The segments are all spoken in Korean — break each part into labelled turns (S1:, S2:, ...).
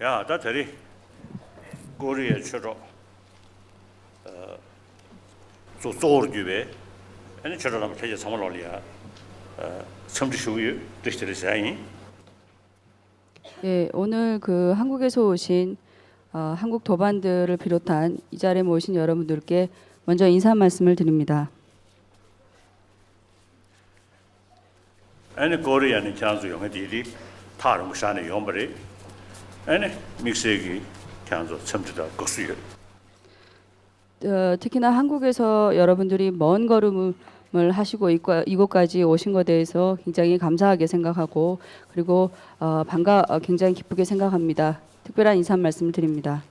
S1: 야, 다 들이 고리에 쳐줘. 조조르규베. 아니 저러면 되게 정말 올이야. 첨지슈유 드시르사이.
S2: 예, 오늘 그 한국에서 오신 한국 도반들을 비롯한 이 자리에 모신 여러분들께 먼저 인사 말씀을 드립니다.
S1: 아니 고리에는 찬수 용어들이 다른 곳에 용버리. 아니 믹스기 찬수 첨지다 국수유.
S2: 특히나 한국에서 여러분들이 먼 걸음을 하시고 이곳까지 오신 것에 대해서 굉장히 감사하게 생각하고 그리고 굉장히 기쁘게 생각합니다. 특별한 인사 말씀을 드립니다.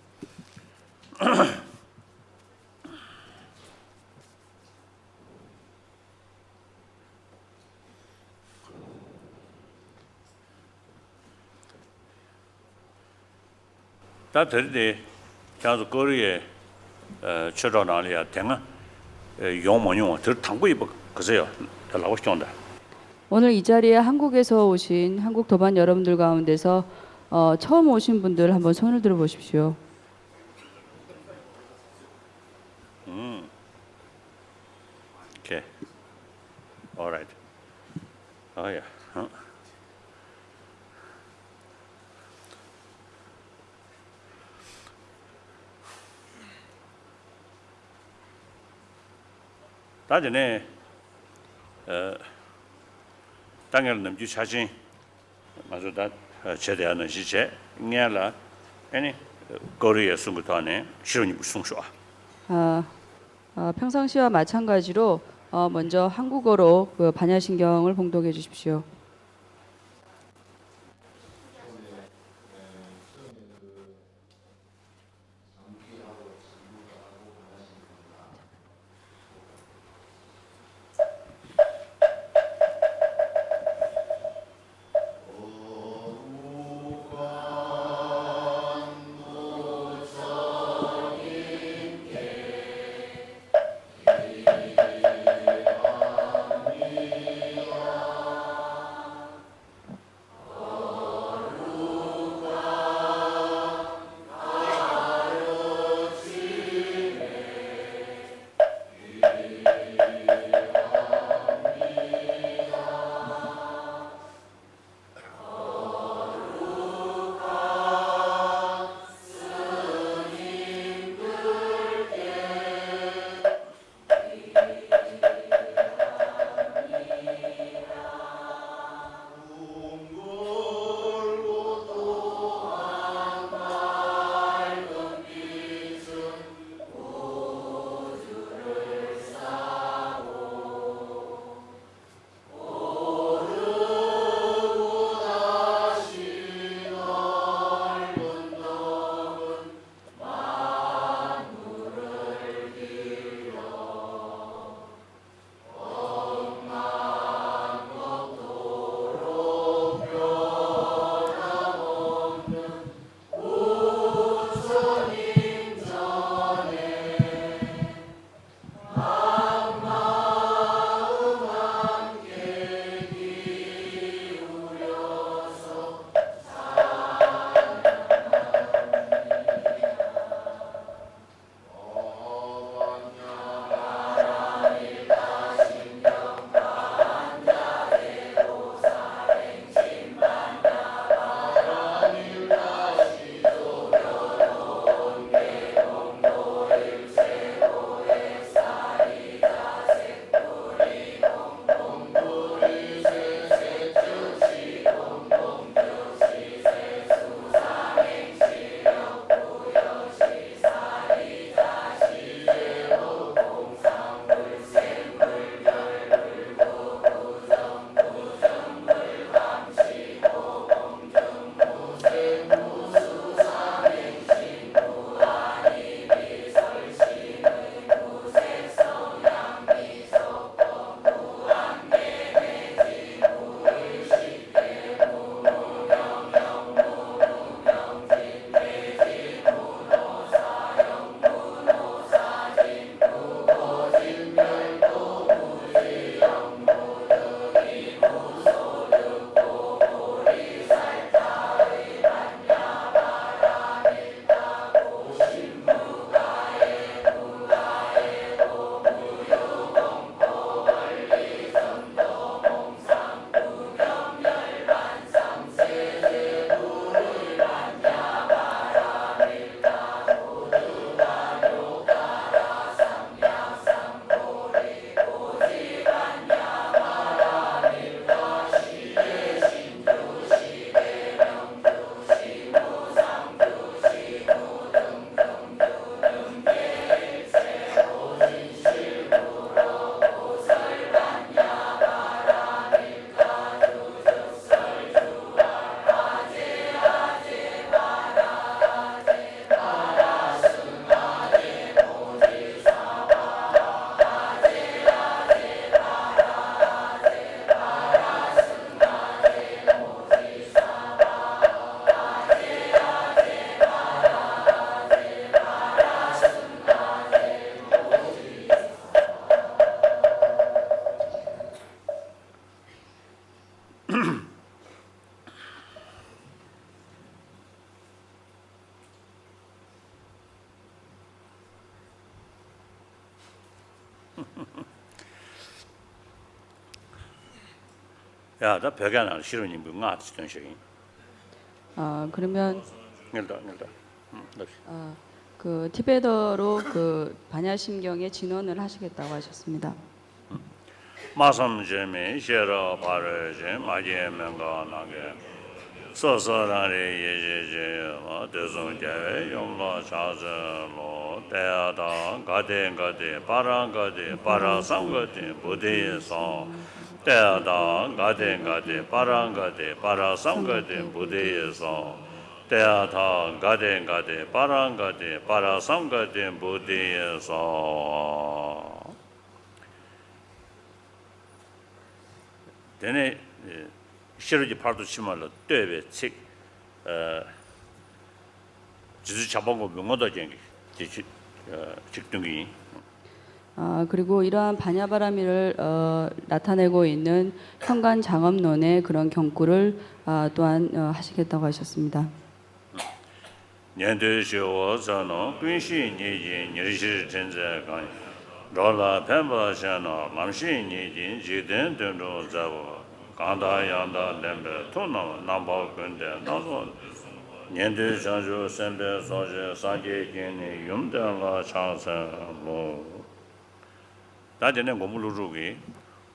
S1: 다 들이 찬수 고리에 쳐줘나리야 땡아. 용모용 들 당고 입어 그세요. 달라고 싶던데.
S2: 오늘 이 자리에 한국에서 오신 한국 도반 여러분들 가운데서 처음 오신 분들 한번 손을 들어 보십시오.
S1: 오케이. Alright. 야. 다전에 당연히 남주 사진 맞다 제대하는 시제 냐라 아니 거리에 숨부터네 시원이 무슨 소아
S2: 평상시와 마찬가지로 먼저 한국어로 그 반야신경을 봉독해 주십시오.
S1: 야, 나 벽에 하나 실은이 뭔가 지던식이.
S2: 그러면
S1: 일다.
S2: 그 티베트어로 그 반야심경의 진언을 하시겠다고 하셨습니다.
S1: 마삼제미 셰라 바르제 마제멘가 나게 서서라리 예제제 대송제 용로 자즈로 대하다 가데 바랑가데 바라상가데 부대에서 대하다 가데 바랑가데 바라상가데 부대에서 대하다 가데 바랑가데 바라상가데 부대에서 되네 시르지 파도 치말로 되베 책 지수 잡아고 명어다 쟁기 직등이
S2: 그리고 이러한 반야바라미를 나타내고 있는 현관 장엄론의 그런 경구를 또한 하시겠다고 하셨습니다.
S1: 년도시오 저노 군시 니지 니시 전자가 로라 펜바샤노 남시 니지 지든 등도 잡고 간다 양다 렘베 토노 남바 근데 나도 년도 장주 선배 소제 사제 견이 용단과 창선 뭐 나중에 고물루루기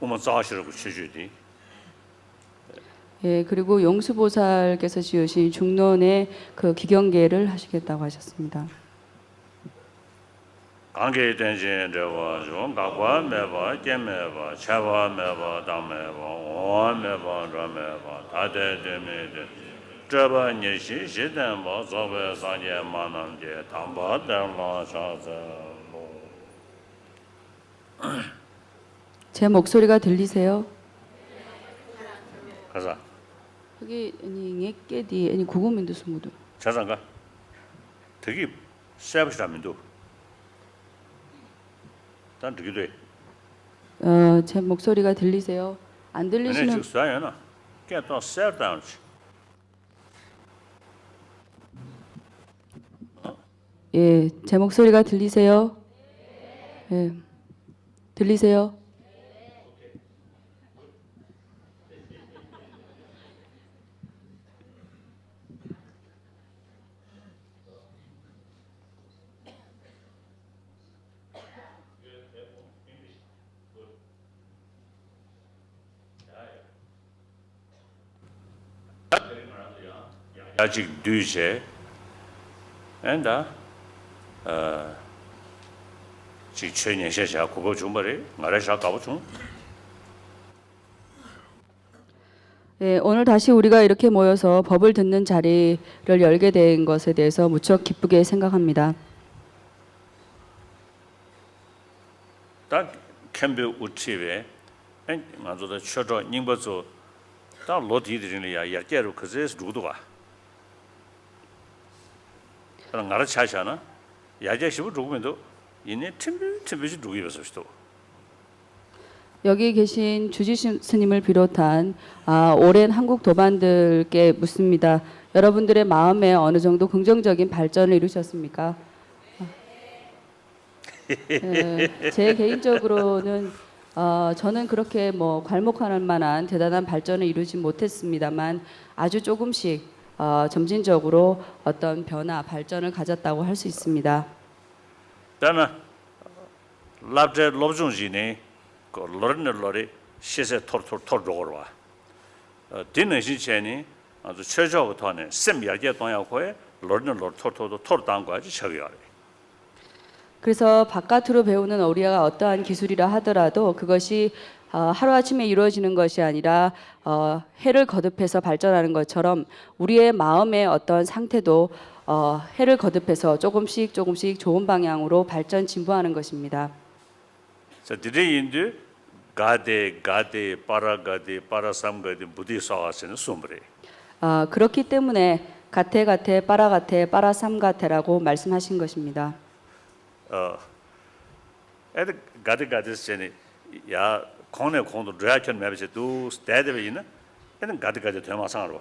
S1: 오면 자시르고 치주디
S2: 예, 그리고 용수보살께서 지으신 중론의 그 기경계를 하시겠다고 하셨습니다.
S1: 관계 된신 저와 좀 각과 매바 깨매바 차바 매바 담매바 오 매바 라매바 다대되메데 저바 니시 시된 뭐 소베 상제 만남제 담바 담바 샤자
S2: 제 목소리가 들리세요?
S1: 가자
S2: 여기 아니 녜게디 아니 구구민도 스무도.
S1: 자장가 되게 세브시라면도 단 되게 돼
S2: 제 목소리가 들리세요? 안
S1: 근데
S2: 들리시는
S1: 지금 사야나 깨또 세다운지
S2: 예, 제 목소리가 들리세요? 예. 들리세요?
S1: 아직 뒤제 엔다 지 최년 세샤 그거 좀 말해 말해서 가보 좀
S2: 예, 오늘 다시 우리가 이렇게 모여서 법을 듣는 자리를 열게 된 것에 대해서 무척 기쁘게 생각합니다.
S1: 다 캠비 우티베 엔 맞아도 쳐줘 닝버서 다 로디들이야 야게로 그제스 누구도가 그런 나라 차샤나 야제시부 누구면도 이네 팀비지 누구였었어
S2: 여기 계신 주지 스님을 비롯한 오랜 한국 도반들께 묻습니다. 여러분들의 마음에 어느 정도 긍정적인 발전을 이루셨습니까? 제 개인적으로는 저는 그렇게 뭐 괄목할 만한 대단한 발전을 이루지 못했습니다만 아주 조금씩 점진적으로 어떤 변화, 발전을 가졌다고 할 수 있습니다.
S1: 다나 랍제 롭중지네 그 러르르 시세 토르와 디는 시체니 아주 최저하고 더네 셈야게 동야고에 러르르 토르토도 토르당과지 저기야
S2: 그래서 바깥으로 배우는 어리아가 어떠한 기술이라 하더라도 그것이 하루아침에 이루어지는 것이 아니라 해를 거듭해서 발전하는 것처럼 우리의 마음의 어떤 상태도 해를 거듭해서 조금씩 좋은 방향으로 발전 진보하는 것입니다.
S1: 자, 디레인드 가데 파라삼가데 부디사와스는 숨브레.
S2: 그렇기 때문에 가테 빠라삼가테라고 말씀하신 것입니다.
S1: 에드 가데스제니 야 공도 리액션 매비세 두 스테드베이나 에는 가데 되마상으로.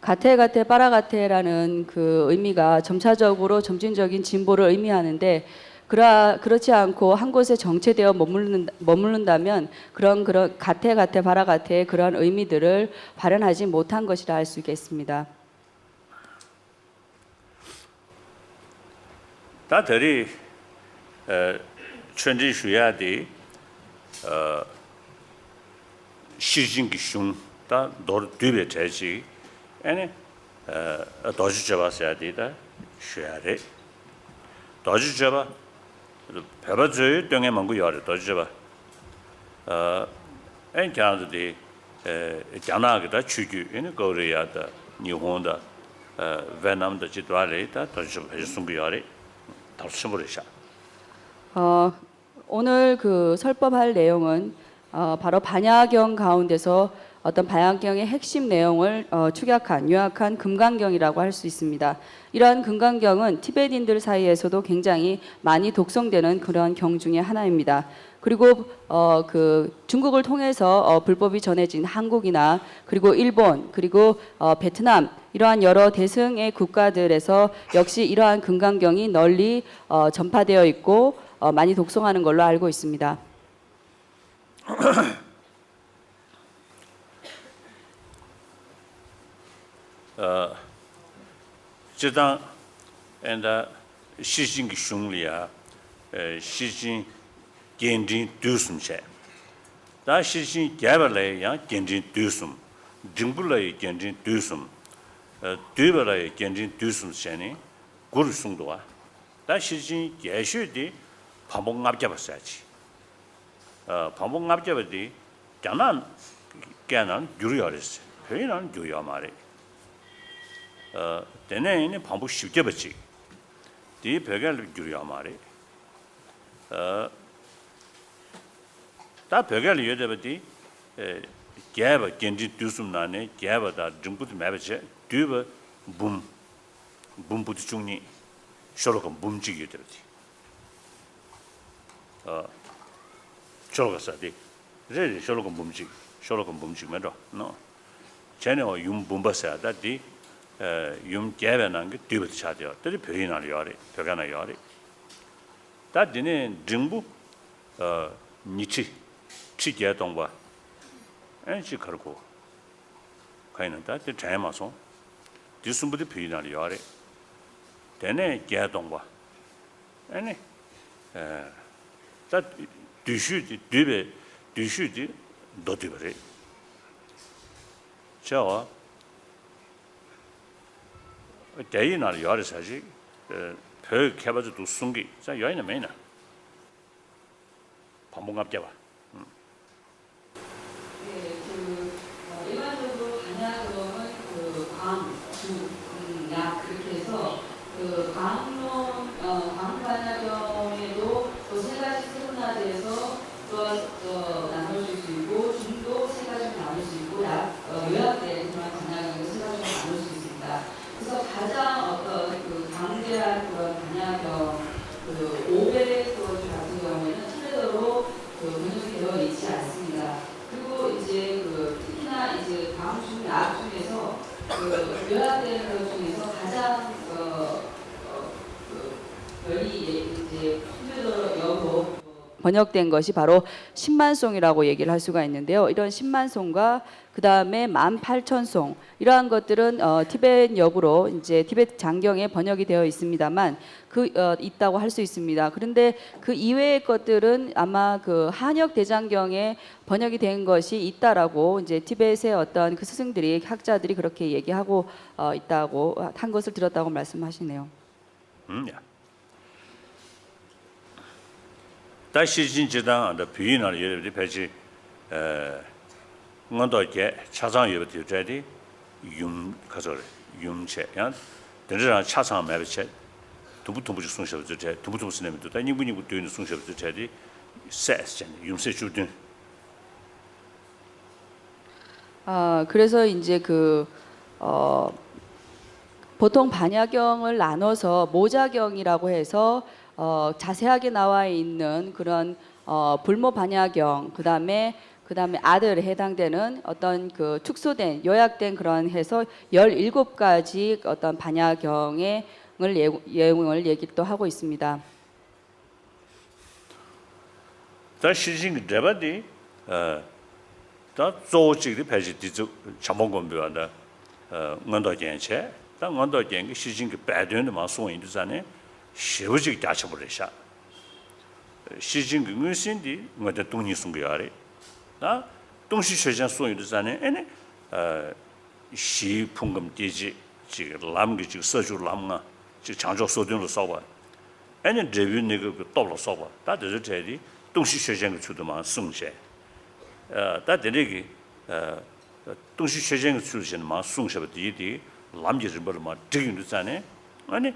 S2: 가테 빠라가테라는 그 의미가 점차적으로 점진적인 진보를 의미하는데 그렇지 않고 한 곳에 정체되어 머무른다면 그런 가태 바라가태의 그런 의미들을 발현하지 못한 것이라 할 수 있겠습니다.
S1: 다들이 천지 수야디 시진기 슝다 노 뒤에 제지 아니 도주 잡았어야 되다 쉐야래 도주 잡아 배버즈 등에 먹고 열어 도주 잡아 엔캬드디 자나가다 추규 이는 거리야다 일본다 베트남다 지도아래다 도주 잡아 숨고 열어 답심으로샤
S2: 오늘 그 설법할 내용은 바로 반야경 가운데서 어떤 반야경의 핵심 내용을 요약한 금강경이라고 할 수 있습니다. 이러한 금강경은 티베트인들 사이에서도 굉장히 많이 독송되는 그런 경 중에 하나입니다. 그리고 그 중국을 통해서 불법이 전해진 한국이나 그리고 일본 그리고 베트남 이러한 여러 대승의 국가들에서 역시 이러한 금강경이 널리 전파되어 있고 많이 독송하는 걸로 알고 있습니다.
S1: 지당 엔다 시진기 슝리아 시진 겐진 두숨체 다 시진 개발래 야 겐진 두숨 징불래 겐진 두숨 뒤발래 겐진 두숨체니 구르숭도와 다 시진 예슈디 반복 납잡았어야지 반복 납잡았디 자난 깨난 유리어랬어 회의는 유야 말이 대내에는 반복 쉽게 받지 이 벽을 유리야 말이 다 벽을 여대버디 개바 견지 두숨나네 개바다 중부터 매버지 뒤버 붐부터 중니 쇼로가 붐지기 여대버디 쇼로가서디 이제 쇼로가 붐지기 말어 너 쟤네 용 붐버서다디 용 개변한 게 뒤부터 차대요. 들이 표현하려 요래. 표현하려 요래. 다디네 정부 니치 치게 동바. 엔치 걸고 가이는 다디 잘마서 뒤숨부터 표현하려 요래. 되네 개 동바. 아니 다 뒤슈디 뒤베 뒤슈디 도디버래. 저 대인을 열어서지 별 개발도 숨기 자 여인은 매나 반복합 개발
S2: 일반적으로 반야경은 그 광, 주, 약 그렇게 해서 그 광 반야경에도 또 세 가지 세분화돼서 또 나눠질 수 있고 중도 세 가지로 나눌 수 있고 요약된 그런 반야경을 세 가지로 나눌 수 있습니다. 그래서 가장 그 강대한 그런 반야경 그 500소주 같은 경우에는 티베트어로 번역이 되어 있지 않습니다. 그리고 이제 그 특히나 이제 광중 약 중에서 그 요약된 것 중에서 가장 널리 이제 티베트어로 영어로 번역된 것이 바로 10만송이라고 얘기를 할 수가 있는데요. 이런 10만송과 그 다음에 18,000송 이러한 것들은 티베트역으로 이제 티베트 장경에 번역이 되어 있습니다만 있다고 할 수 있습니다. 그런데 그 이외의 것들은 아마 그 한역 대장경에 번역이 된 것이 있다라고 이제 티베트의 어떤 그 스승들이 학자들이 그렇게 얘기하고 있다고 한 것을 들었다고 말씀하시네요.
S1: 야. 다시 진지당 더 비인을 예를 배지 뭔도게 차상 예부터 저기 용 가서 용체 야 대저랑 차상 매베체 두부두부 송셔부터 제 두부두부 스네미도 다 니부니부 되는 송셔부터 제디 세스 용세 주든
S2: 그래서 이제 보통 반야경을 나눠서 모자경이라고 해서 자세하게 나와 있는 그런 불모 반야경 그다음에 아들에 해당되는 어떤 그 축소된 요약된 그런 해서 17가지 어떤 반야경의 내용을 얘기도 하고 있습니다.
S1: 다 시진 데바디 다 조직의 배지디 참봉권비와다 원도 gen체 다 원도 gen기 시진 그 배드는 마 소인도 전에 시부직 자쳐버리샤 시진 그 무슨디 뭐다 동이 숨겨야래 나 동시 최전 소인도 전에 에네 시 풍금 디지 지금 남기 지금 서주 남아 지금 장조 소등으로 써봐 아니 레뷰 내가 그 돌로 써봐 다들 저기 동시 최전 그 주도만 숨세 다들이 동시 최전 그 주시는 숨세 디디 남기를 뭐마 되기도 전에 아니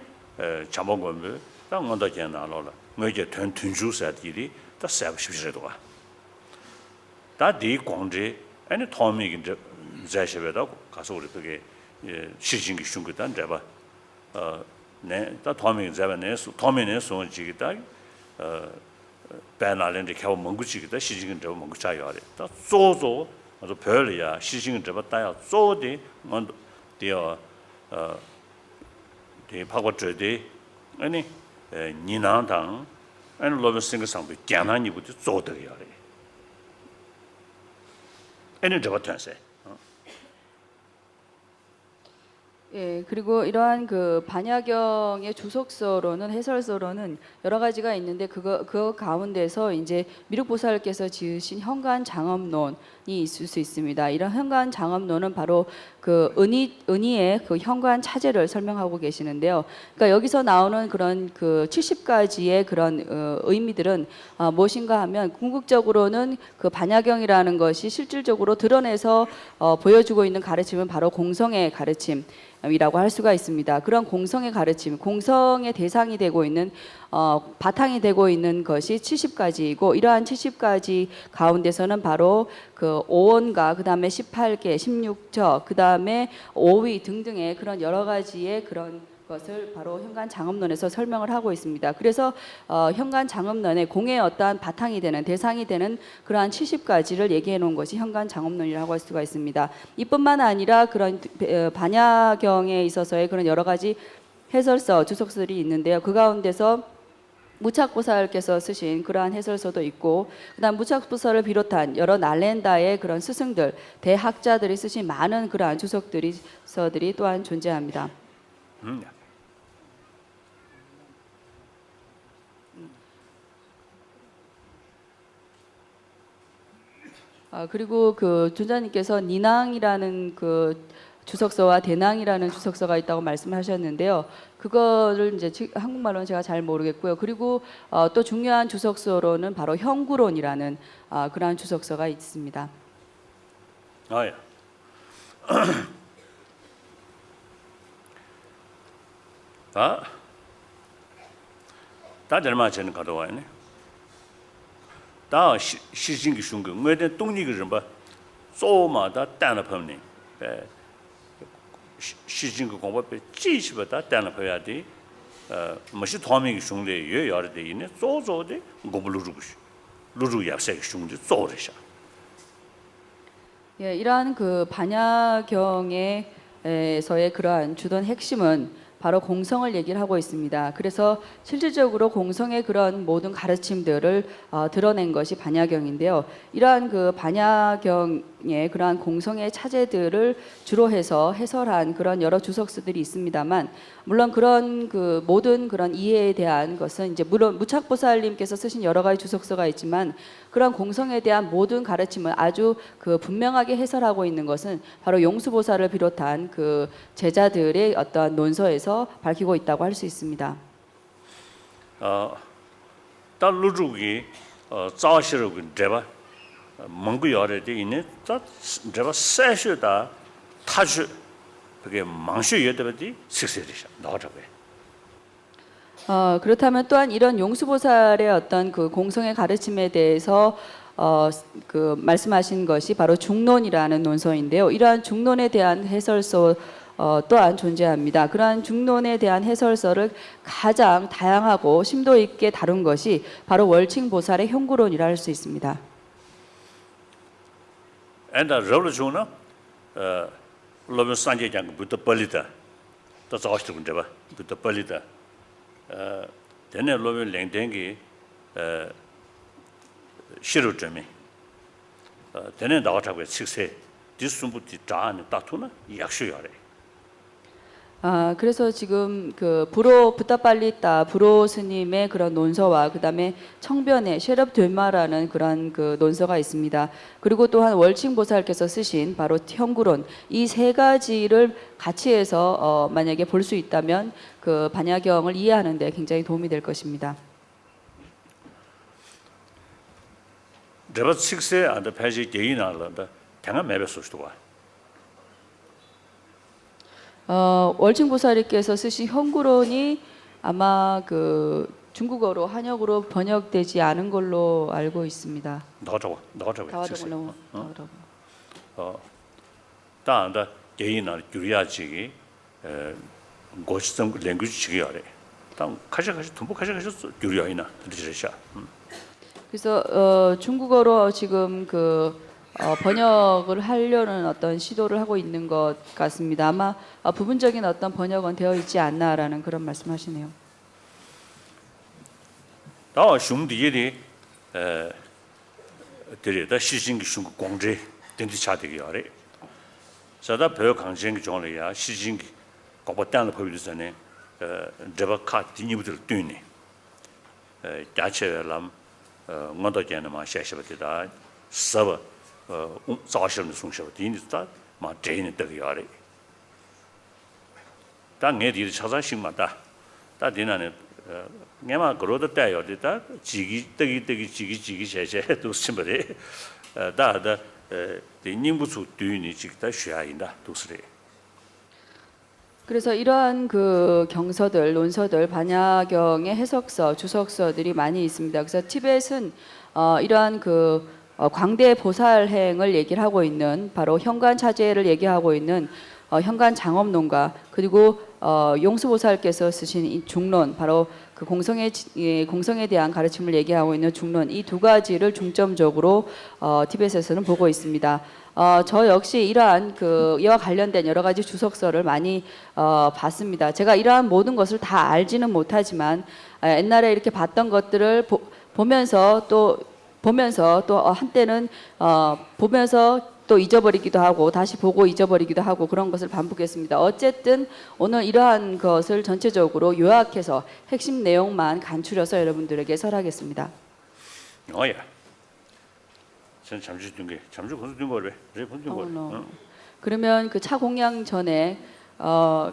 S1: 자본금을 딱 먼저 견나로라 뭐게 튼튼주사 디디 다 세브십시도 와 다디 공제 아니 토미긴 자셔베다 가서 우리 그게 시진기 슝거단 잡아 네다 토미 잡아내서 토미네 손지기다 배나는데 겨우 먹고지기다 시진은 저 먹고 자요래 다 쪼쪼 아주 별이야 시진은 잡았다야 쪼디 먼저 되어 대 파고저디 아니 니나당 아니 로버싱 상도 꺄나니부터 쪼더야래 아니 잡았던세
S2: 예, 그리고 이러한 그 반야경의 주석서로는 해설서로는 여러 가지가 있는데 그 가운데서 이제 미륵보살께서 지으신 현관 장엄론이 있을 수 있습니다. 이런 현관 장엄론은 바로 그 은희의 그 현관 차제를 설명하고 계시는데요. 그러니까 여기서 나오는 그런 그 70가지의 그런 의미들은 무엇인가 하면 궁극적으로는 그 반야경이라는 것이 실질적으로 드러내서 보여주고 있는 가르침은 바로 공성의 가르침. 이라고 할 수가 있습니다. 그런 공성의 가르침, 공성의 대상이 되고 있는 바탕이 되고 있는 것이 70가지이고 이러한 70가지 가운데서는 바로 그 5원과 그다음에 18개, 16저, 그다음에 5위 등등의 그런 여러 가지의 그런 것을 바로 현관 장엄론에서 설명을 하고 있습니다. 그래서 현관 장엄론의 공의 어떠한 바탕이 되는 대상이 되는 그러한 70가지를 얘기해 놓은 것이 현관 장엄론이라고 할 수가 있습니다. 이뿐만 아니라 그런 반야경에 있어서의 그런 여러 가지 해설서, 주석들이 있는데요. 그 가운데서 무착보살께서 쓰신 그러한 해설서도 있고 그다음 무착보살을 비롯한 여러 날렌다의 그런 스승들, 대학자들이 쓰신 많은 그러한 주석들이 또한 존재합니다. 그리고 그 존자님께서 니낭이라는 그 주석서와 대낭이라는 주석서가 있다고 말씀하셨는데요. 그거를 이제 한국말로는 제가 잘 모르겠고요. 그리고 또 중요한 주석서로는 바로 형구론이라는 그러한 주석서가 있습니다.
S1: 예. 다들 맞는 가도 와네. 다 시진기 슝거 뭐든 동리그 좀 봐. 소마다 단어 범니. 시진기 공부에 지시보다 단어 봐야 돼. 뭐시 도미기 슝래 여여야 돼 있네. 조조데 고블루루시. 루루 약세 슝지 조르샤.
S2: 예, 이러한 그 반야경에서의 그러한 주된 핵심은 바로 공성을 얘기를 하고 있습니다. 그래서 실질적으로 공성의 그런 모든 가르침들을 드러낸 것이 반야경인데요. 이러한 그 반야경의 그러한 공성의 차제들을 주로 해서 해설한 그런 여러 주석서들이 있습니다만, 물론 그런 그 모든 그런 이해에 대한 것은 이제 물론 무착보살님께서 쓰신 여러 가지 주석서가 있지만, 그런 공성에 대한 모든 가르침을 아주 그 분명하게 해설하고 있는 것은 바로 용수보살을 비롯한 그 제자들의 어떤 논서에서 밝히고 있다고 할 수 있습니다.
S1: 달루주기 자시르고 제바 몽구여래데 있네. 제바 세슈다 타주 그게 망슈여데버디 식세리샤 나오자베.
S2: 그렇다면 또한 이런 용수보살의 어떤 그 공성의 가르침에 대해서 그 말씀하신 것이 바로 중론이라는 논서인데요. 이러한 중론에 대한 해설서 또한 존재합니다. 그러한 중론에 대한 해설서를 가장 다양하고 심도 있게 다룬 것이 바로 월칭보살의 형구론이라 할 수 있습니다.
S1: 엔다 레볼루션은 로빈 산제장 부터 벌리다. 또 자시르고 제바 부터 벌리다. 되네 로빈 랭댕기 싫어점이 되는 나와자고 식세 디스ум부티 자는 다투나 약수요래.
S2: 그래서 지금 그 불호 부타팔리따 불호 스님의 그런 논서와 그다음에 청변의 셰럽 될마라는 그런 그 논서가 있습니다. 그리고 또한 월칭 보살께서 쓰신 바로 형구론 이 세 가지를 같이 해서 만약에 볼 수 있다면 그 반야경을 이해하는 데 굉장히 도움이 될 것입니다.
S1: 저번 식세 안에 패지 개인알런다 당한 매배 소스도와
S2: 월칭 보살님께서 쓰신 형구론이 아마 그 중국어로 한역으로 번역되지 않은 걸로 알고 있습니다.
S1: 나와자고
S2: 다와더글로
S1: 다한다 개인알 규리아지기 고시점 랭귀지 지기야래. 당 가셔가셔 돈부 가셔가셔 규리아이나 들으셔.
S2: 그래서 중국어로 지금 그 번역을 하려는 어떤 시도를 하고 있는 것 같습니다. 아마 부분적인 어떤 번역은 되어 있지 않나라는 그런 말씀하시네요.
S1: 다 슝디리 데리다 시신기 슝 공제 된디 차되기야래. 자다 별 강생기 종을이야 시신기 고보단을 보이듯이 저바카 디니부들 뛰니 야체람 뭔도게는 샤샤버티다 서버 자신의 송셔 디니스다 마 제인의 되기야래. 당내디 찾아심마다 다 디나는 내가 그러다 때여디다 지기 지기 셰셰 도스침버리 다다 님부수 뒤니 직다 쉬야인다 도스리.
S2: 그래서 이러한 그 경서들, 논서들, 반야경의 해석서, 주석서들이 많이 있습니다. 그래서 티벳은 이러한 그 광대 보살행을 얘기를 하고 있는 바로 현관 차제를 얘기하고 있는 현관 장엄론과 그리고 용수보살께서 쓰신 이 중론 바로 그 공성에 대한 가르침을 얘기하고 있는 중론 이 두 가지를 중점적으로 티벳에서는 보고 있습니다. 저 역시 이러한 그 이와 관련된 여러 가지 주석서를 많이 봤습니다. 제가 이러한 모든 것을 다 알지는 못하지만 옛날에 이렇게 봤던 것들을 보면서 또 한때는 보면서 또 잊어버리기도 하고 다시 보고 잊어버리기도 하고 그런 것을 반복했습니다. 어쨌든 오늘 이러한 것을 전체적으로 요약해서 핵심 내용만 간추려서 여러분들에게 설하겠습니다.
S1: 야. 전 잠시 둔게 잠시 건수 둔 거래. 왜 건수 둔 거래?
S2: 그러면 그 차 공양 전에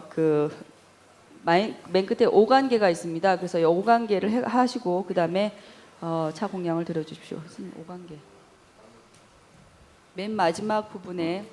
S2: 그 맨 끝에 5관계가 있습니다. 그래서 이 5관계를 하시고 그다음에 차 공양을 들어 주십시오. 5관계. 맨 마지막 부분에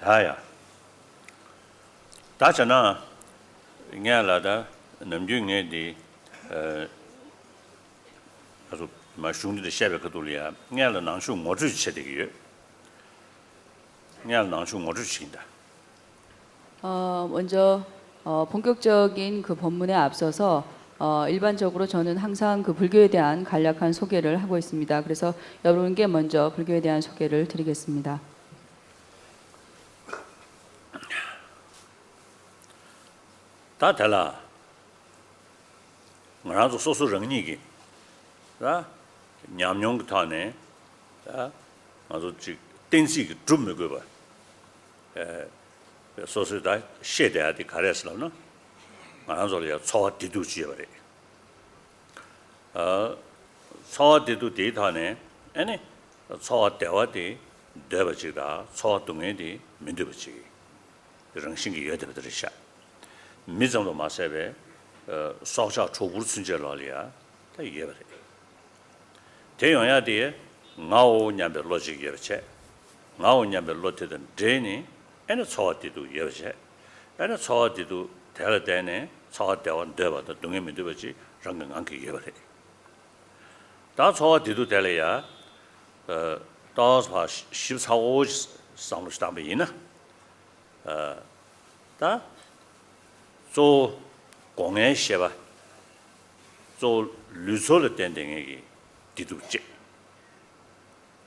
S1: 야야. 다잖아. 냐라다 남중에디 아주 마슌데 샤베크돌이야. 냐라 난슈 모주 치되기요. 냐라 난슈 모주 치긴다.
S2: 먼저 본격적인 그 본문에 앞서서 일반적으로 저는 항상 그 불교에 대한 간략한 소개를 하고 있습니다. 그래서 여러분께 먼저 불교에 대한 소개를 드리겠습니다.
S1: 다 달라. 나도 소소 정리기. 자, 냠뇽 타네. 자, 아주 지 땡시 좀 먹어 봐. 소소다 셰대야디 가레스라나. 나도야 초 디두지 버리. 초 디두 데이터네. 아니, 초 대화디 대버지다. 초 동에디 민두버지. 그런 신기 여대버들이샤. 미정도 마세베 소샤 초불 순절라리아 다 이해버려. 대용야디 나오냐베 로직 여체. 나오냐베 로테든 데니 에너 초디도 여체. 에너 초디도 대라데네 초대원 대바도 동에 믿어버지 정강한게 이해버려. 다 초디도 대려야 다스파 14호 상로스담이나 다做公安协吧，做绿色的等等个地图节，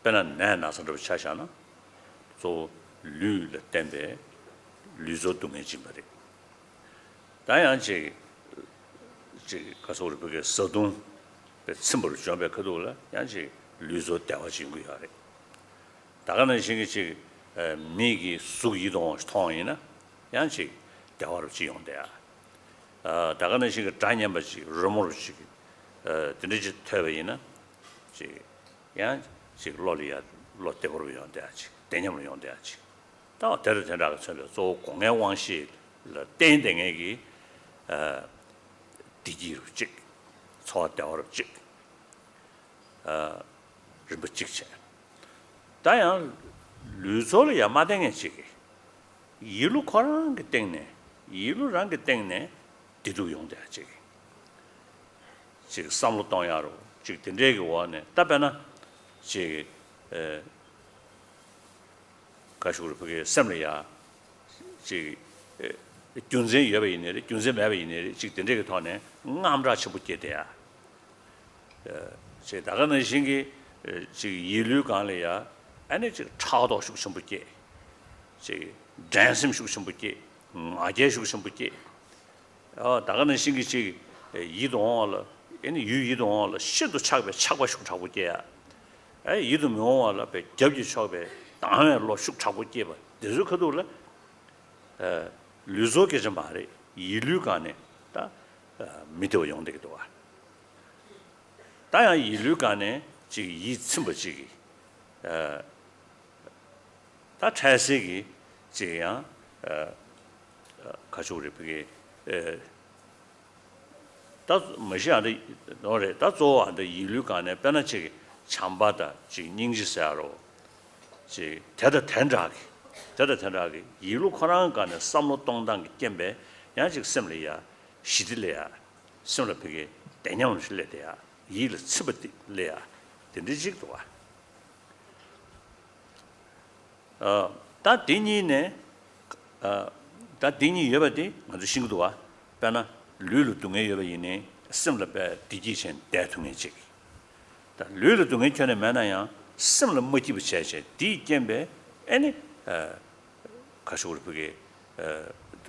S1: 本来南那上头恰恰呢，做绿的等等绿色东西进来的。当然这可是我这个手动被全部准备可多了，而且绿色电话进过下来。大概呢，现在每个属移动同意呢，而且。대화로 지용돼야. 다가는 시그 단념버지 로모르시 드니지 태베이나 지 야, 지 로리아 로테고로 용돼야지. 대념으로 용돼야지. 또 데르데라가 처럼 조 공연 왕시 땡땡에기 디지로 지 초대어로 지 르버 직체. 다양 류소리야 마댕에 지기. 이루 거라는 게 땡네. 이루란 게 땡네. 디도 용돼야지. 지금 삼로 동야로 지금 된대게 와네. 답변은 지 가시고 그게 샘리야. 지 균제 예배 있네. 균제 매배 있네. 지금 된대게 더네. 암라 쳐붙게 돼야. 제 나가는 신기 지금 이류 간래야. 아니 지금 차도 숙성 붙게. 지 잔심 숙성 붙게. 아제 숙성 붙게. 나가는 신기지 이동을 얘는 유이동을 시도 차고 숙차고 게야. 이동 명화를 배 접지 차배 당연로 숙차고 게봐. 그래서 그도를 류속에 좀 말해 이류간에 다 미도 용되기도 와. 다양 이류간에 지금 이 첨부지기 다 차색이 지야 가지고 우리 다 뭐시아의 노래 다 좋아하는 이류간에 변화치 참바다 지금 인지사로 지 대다 텐자기 이루 코랑간에 삼로 동당 gembe 야직 셈리야 시딜레야 셈르피게 대냐운 실레대야 이를 츠버디레야 된지직도 다 디니네 다 디니 여버디 아주 신고도 와 배나 류루 동에 여버이네 셈르베 디지션 대통령직 다 류루 동에 전에 만나야 셈르 모티브 체체 디 gembe 아니 가시고 그게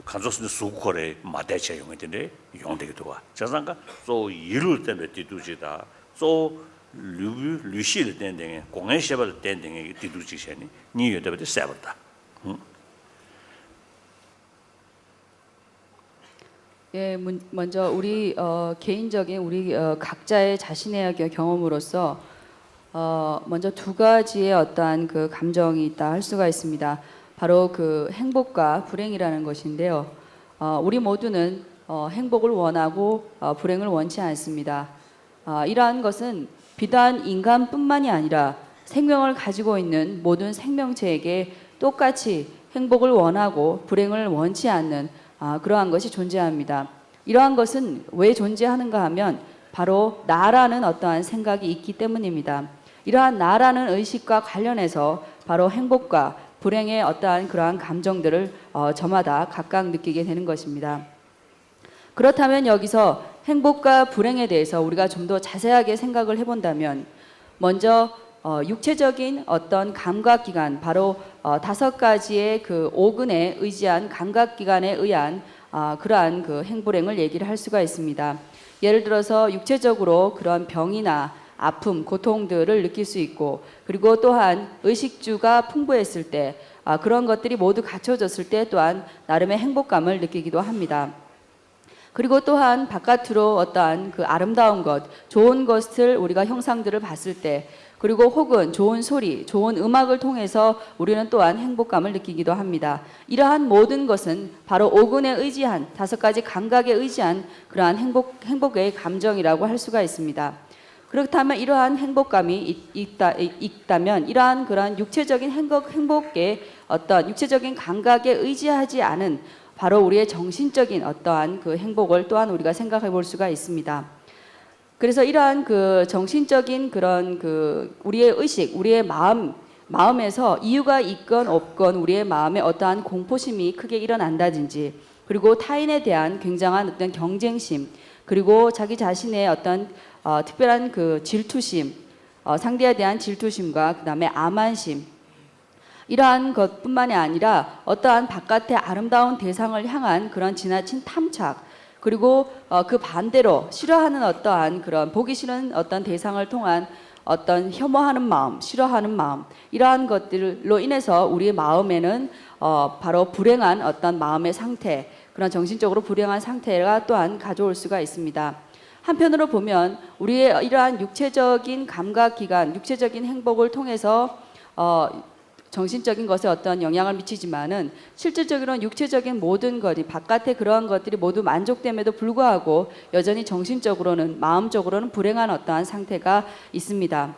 S1: 간조스는 수고래 마대체 용인데 용되기도 와. 자상가 또 이룰 때문에 뒤두지다. 또 류시를 땡땡에 공연 셰벌 땡땡에 뒤두지셔니 니여데부터 세버다.
S2: 예, 먼저 우리 개인적인 우리 각자의 자신의 경험으로서 먼저 두 가지의 어떠한 그 감정이 있다 할 수가 있습니다. 바로 그 행복과 불행이라는 것인데요. 우리 모두는 행복을 원하고 불행을 원치 않습니다. 이러한 것은 비단 인간뿐만이 아니라 생명을 가지고 있는 모든 생명체에게 똑같이 행복을 원하고 불행을 원치 않는 그러한 것이 존재합니다. 이러한 것은 왜 존재하는가 하면 바로 나라는 어떠한 생각이 있기 때문입니다. 이러한 나라는 의식과 관련해서 바로 행복과 불행의 어떠한 그러한 감정들을 저마다 각각 느끼게 되는 것입니다. 그렇다면 여기서 행복과 불행에 대해서 우리가 좀 더 자세하게 생각을 해본다면 먼저 육체적인 어떤 감각기관 바로 5가지의 그 오근에 의지한 감각기관에 의한 그러한 그 행불행을 얘기를 할 수가 있습니다. 예를 들어서 육체적으로 그런 병이나 아픔, 고통들을 느낄 수 있고 그리고 또한 의식주가 풍부했을 때 그런 것들이 모두 갖춰졌을 때 또한 나름의 행복감을 느끼기도 합니다. 그리고 또한 바깥으로 어떠한 그 아름다운 것, 좋은 것을 우리가 형상들을 봤을 때 그리고 혹은 좋은 소리, 좋은 음악을 통해서 우리는 또한 행복감을 느끼기도 합니다. 이러한 모든 것은 바로 오근에 의지한 5가지 감각에 의지한 그러한 행복의 감정이라고 할 수가 있습니다. 그렇다면 이러한 행복감이 있다면 이러한 그러한 육체적인 행복의 어떤 육체적인 감각에 의지하지 않은 바로 우리의 정신적인 어떠한 그 행복을 또한 우리가 생각해 볼 수가 있습니다. 그래서 이러한 그 정신적인 그런 그 우리의 의식, 우리의 마음에서 이유가 있건 없건 우리의 마음에 어떠한 공포심이 크게 일어난다든지 그리고 타인에 대한 굉장한 어떤 경쟁심 그리고 자기 자신의 어떤 특별한 그 질투심, 상대에 대한 질투심과 그 다음에 암환심 이러한 것뿐만이 아니라 어떠한 바깥의 아름다운 대상을 향한 그런 지나친 탐착 그리고 그 반대로 싫어하는 어떠한 그런 보기 싫은 어떤 대상을 통한 어떤 혐오하는 마음, 싫어하는 마음 이러한 것들로 인해서 우리의 마음에는 바로 불행한 어떤 마음의 상태 그런 정신적으로 불행한 상태가 또한 가져올 수가 있습니다. 한편으로 보면 우리의 이러한 육체적인 감각기관, 육체적인 행복을 통해서 정신적인 것에 어떤 영향을 미치지만은 실질적으로는 육체적인 모든 것이 바깥의 그러한 것들이 모두 만족됨에도 불구하고 여전히 정신적으로는 마음적으로는 불행한 어떠한 상태가 있습니다.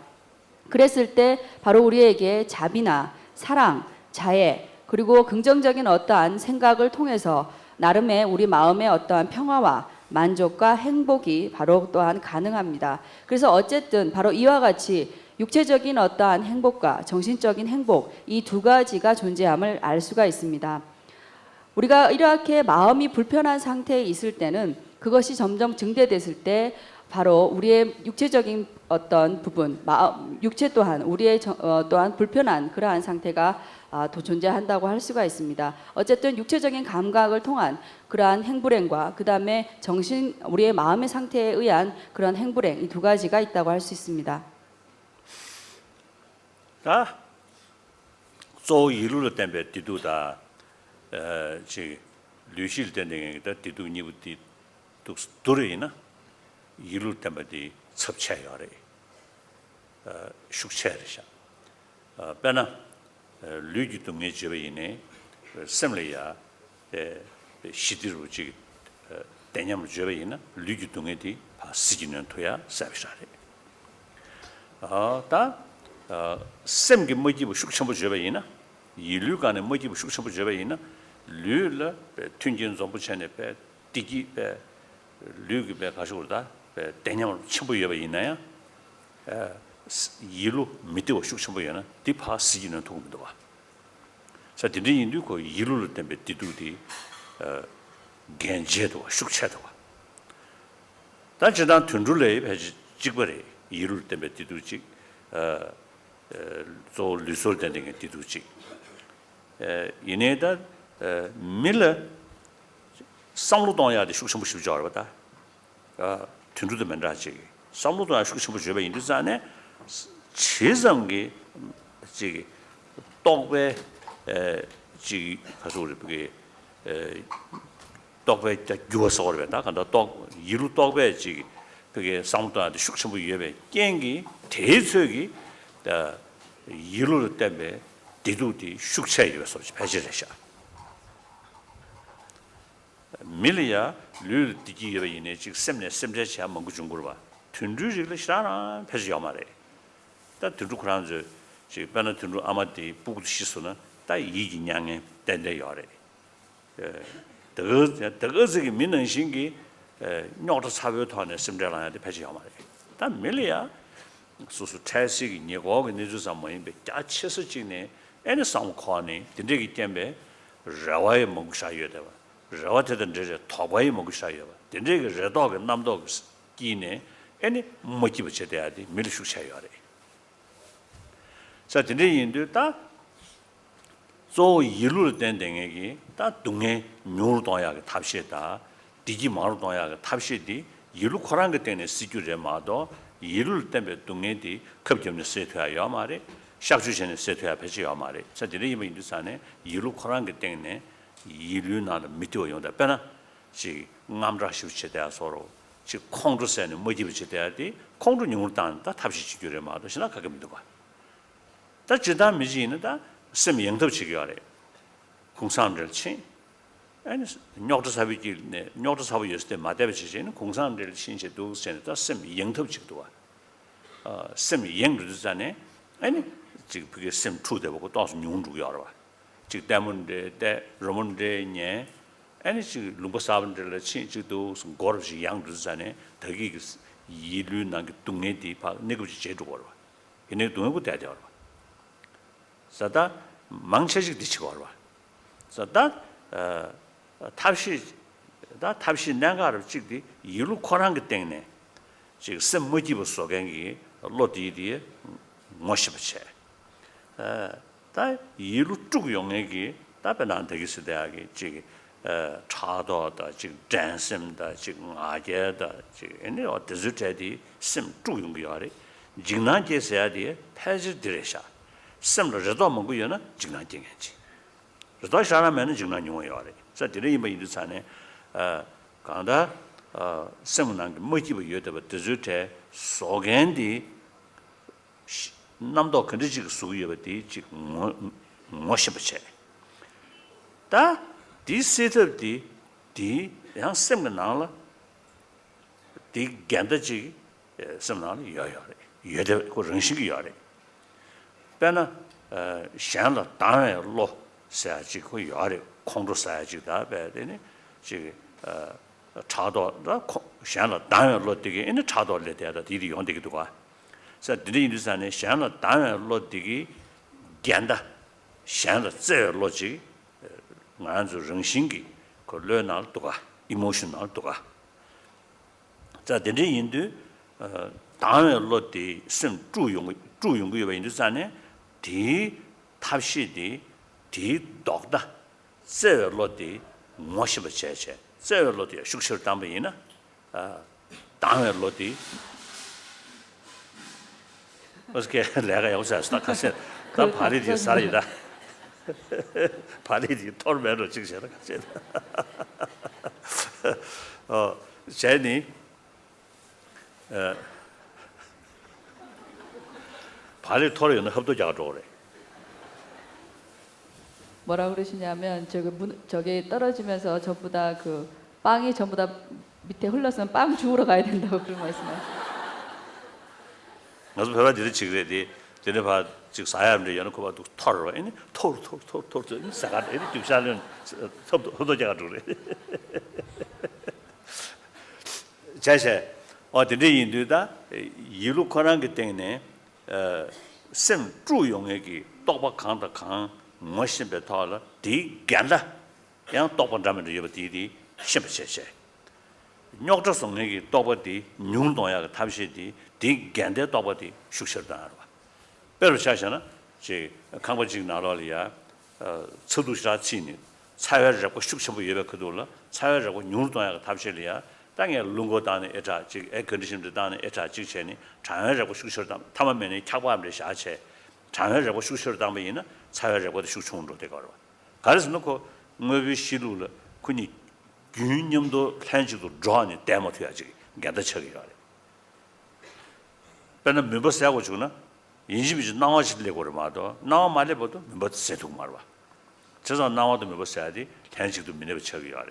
S2: 그랬을 때 바로 우리에게 자비나 사랑, 자애 그리고 긍정적인 어떠한 생각을 통해서 나름의 우리 마음의 어떠한 평화와 만족과 행복이 바로 또한 가능합니다. 그래서 어쨌든 바로 이와 같이 육체적인 어떠한 행복과 정신적인 행복 이 2가지가 존재함을 알 수가 있습니다. 우리가 이렇게 마음이 불편한 상태에 있을 때는 그것이 점점 증대됐을 때 바로 우리의 육체적인 어떤 부분, 육체 또한 우리의 또한 불편한 그러한 상태가 또 존재한다고 할 수가 있습니다. 어쨌든 육체적인 감각을 통한 그러한 행불행과 그 다음에 우리의 마음의 상태에 의한 그런 행불행 이 2가지가 있다고 할 수 있습니다.
S1: 다 조 이루를 때문에 뒤도다 지 류실 때는 뒤도 니부디 또 도래이나 이룰 때문에 섭체요래 숙체르샤 배나 류기 동네 집에이네 셈레야 시디로 지 대념을 집에이나 류기 동네디 시기는 토야 사비샤래 다 셈게 뭐지부 숙청부 접에이나 이류간에 뭐지부 숙청부 접에이나 류를 튠진 좀부천에 배 디기 배 류기 배 가지고다 배 대념을 첨부 접에이나야 이루 밑에 숙청부에나 디파 시기는 통도 와. 자 디디 인도 그 이루를 때문에 디두디 겐제도 숙체도 와. 단지단 튠줄레 배 직벌에 이루를 때문에 디두지 조 리솔 되는 게 뒤두지. 이내다 밀러 상로동야의 숙성부 쉽지 않았다. 튼두도 만나지. 상로동야 숙성부 접에 인도산에 최상기 지 떡배 지 가서 우리 떡배 주어서 그러다. 간다 떡 이루 떡배 지 그게 상로동야의 숙성부 위에 깽기 대석이 이루를 때문에 디두디 숙체이어서 배제되셔. 밀리아 류 디기에 있는 즉 셈네 셈제시 한번 그 중고로 봐. 튼주지를 싫어하나 배제야 말해. 다 들고 그런지 지 변은 들고 아마디 부구 시소는 다 이기냥에 된대 요래 더더즈기 민는 신기 녀도 사회团에 심들라한테 배치하마 다 밀이야 수수 태식이 니고 그네주사 뭐인데 짜치스 지네 애는 상관이 된대기 때문에 라와의 먹사여다 라와테든 이제 토바의 먹사여 된대기 레도가 남도 기네 애니 모티브체 돼야지 밀슈샤여래 자 된대인도 다 조 일을 된 댕에기 다 동에 묘도야가 탑시다 디지 마르도야가 탑시디 일을 코란 것 때문에 시주제 마도 일을 때문에 동에디 급점의 세트야 말이 샥주션의 세트야 배치야 말이 자 되는 이미 인도산에 일을 코란 것 때문에 일을 나는 밑에 용다 빼나 지 남라시우체 대야 서로 지 콩주세는 모티브체 돼야지 콩주 용을 딴다 탑시 지주제 마도 신학하게 믿어 봐. 다 지다 미지는 다 심 영접 지겨래. 공산들 친 아니 녀도 사비기네 녀도 사비 있을 때 마대비지는 공산들 신세도 센터 심 영접 지도 와. 심 영르잖아요. 아니 지금 그게 심 투대 보고 또 용주고 여러 봐. 지금 때문에 때 로몬데냐 아니 지금 루버사분들 친 지도 고르지 양르잖아요. 더기 이류 난게 동네디 봐 내고지 제도 걸어. 얘네 동네고 대대 걸어. 사다 망체식 뒤치고 알아. 사다 탑시 내가를 찍디 이루 코란 것 때문에 지금 셈모티브 속에 로디디에 모시버체. 다 이루 쭉 용액이 답변안 되겠어 대학이 지금 차도다 지금 댄심다 지금 아제다 지금 얘네 어디서 제디 셈쭉 용기하래. 진난제세야디 패지 드레샤. 셈로 저도 먹고요나 진난 쟁이지. 저도 사람은 진난 용어요. 자, 뒤에 이번 인도산에 간다 셈난 모티브 요더 드즈테 소겐디 남도 컨디지 수요버디 지금 뭐셔버체. 다 디세터디 디 양 셈가 나라 디 간다지 셈나는 요요. 요더 그 정식이 요래. 배나 샹라 당에 로 사지 그 요래 콩도 사지다 배되네 지금 차도다 샹라 당에 로 되게 있는 차도를 대다 디리 용되기도 봐. 자 디리 인도산에 샹라 당에 로 되게 간다 샹라 제 로지 만주 정신기 그 르날 도가 이모셔널 도가 자 디리 인도 당에 로디 심 주용의 인도산에 디 탑시디 디 독다 세월로디 모시버체체 세월로디 숙실 담배이나 당월로디 어떻게 내가 여기서 스타카세 다 발이디 살이다 발이디 톨메로 찍셔라 같이 제니 발이 털어는 협도자가 좋으래.
S2: 뭐라 그러시냐면 저기 떨어지면서 전부 다 그 빵이 전부 다 밑에 흘렀으면 빵 주우러 가야 된다고 그런 말씀하시죠.
S1: 나도 별아들이 지그래디 전에 봐 지금 사람들 연고 봐도 털어. 아니 털 사가 이렇게 뒤살은 협도자가 좋으래. 자세 어디에 인도다 이루 권한 것 때문에 심 주용액이 똑바 강다 강 뭐심배 타라 디 간다 양 똑바 담을 여버 디디 십세세 녀도 성액이 똑바디 뇽동야가 탑시디 디 간데 똑바디 숙셔다 알아 별로 샤샤나 제 강버직 나라리아 서두시라 치니 사회를 잡고 숙셔부 예배 그돌라 사회를 잡고 뇽동야가 탑시리아 땅에 룽고단의 에자 즉 에컨디션도 단의 에자 직전에 장외라고 숙셔다 탐면에 차고함을 샤체 장외라고 숙셔다면은 사회라고 숙청으로 되거라. 그래서 놓고 뭐비 시루를 그니 균념도 현실도 좋아하는 데모트야지 게다 처리가. 배는 멤버스하고 주나 인심이 나와지려고 그러마도 나와 말해봐도 멤버스 세도 말봐. 저서 나와도 멤버스야지 현실도 민에 처리가.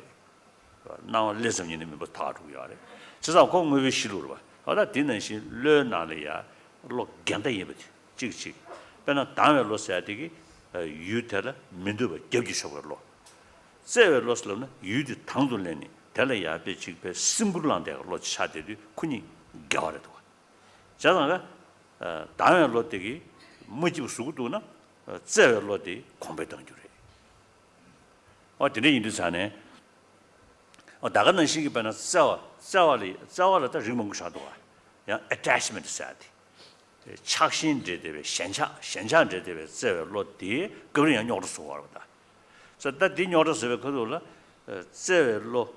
S1: 나와 레슨이는 뭐 다루고 야래. 저서 공부에 시루로 봐. 어다 되는 시 르나리아 로 간다 예버지. 찍찍 배나 다음에 로스야 되기 유텔라 민두버 겹기셔버로 세외 로스로는 유디 당돌내니 달래야 배 직배 심불란데 로치 차대도 군이 겨워도 자다가 다음에 로되기 뭐지 수고도나 세외 로되 공배당 주래 어디에 인도산에 나가는 시기 배나 싸워를 다 리몽사도 야 attachment 사디 착신제대에 현장제대에 세월로디 그런 영역으로 소화하다. 그래서 디녀로서 그걸로 세월로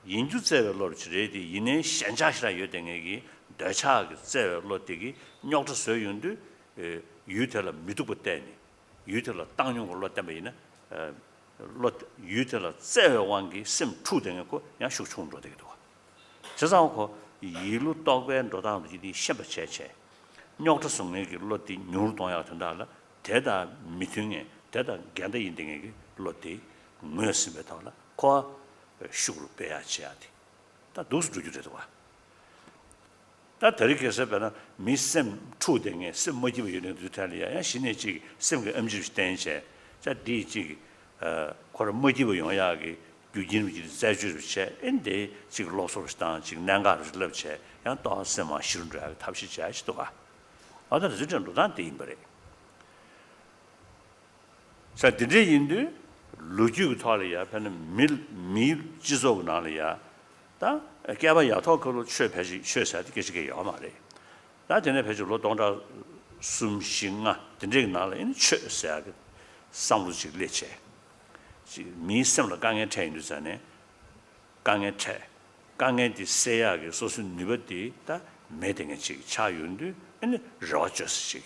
S1: 인주 세월로 지레디 이내 현장시라 요등에기 대차 세월로디기 녀도 소용도 유텔라 미두부대니 유텔라 땅용으로 때문에 로 유텔라 세월왕기 심 투등하고 양 숙충도 되기도. 저상고 이루 떡에 도다음지 셔버체체 녀도 송내기 로디 뉴르동야 된다라 대다 미팅에 대다 간다 인딩에게 로디 무엇이메다라 코 슈그루 빼야지야디 다 도스 주주되도 와. 다 더리께서 변한 미셈 투등에 심모지 유는 두탈이야 신내지 심게 음주 된체 자 디지 코르 모티브 용야기 유진우지 자주르체 인데 지금 로소스탄 지금 난가를 럽체 양 또스마 싫은데 탑시지 아시도가 아들 저전도 단데 임버래 자 디제 인도 로주 탈이야 편은 밀 지속 나리야 다 개바 야토크로 최배지 최사디 계시게 야마래 나 전에 배주로 동다 숨싱아 진짜 나래 최사게 상루지 레체 미심을 강에 차인도잖아요. 강에 차. 강에 디세야게 소수 니버디 다 매등에 지 차윤도 아니 로저스지.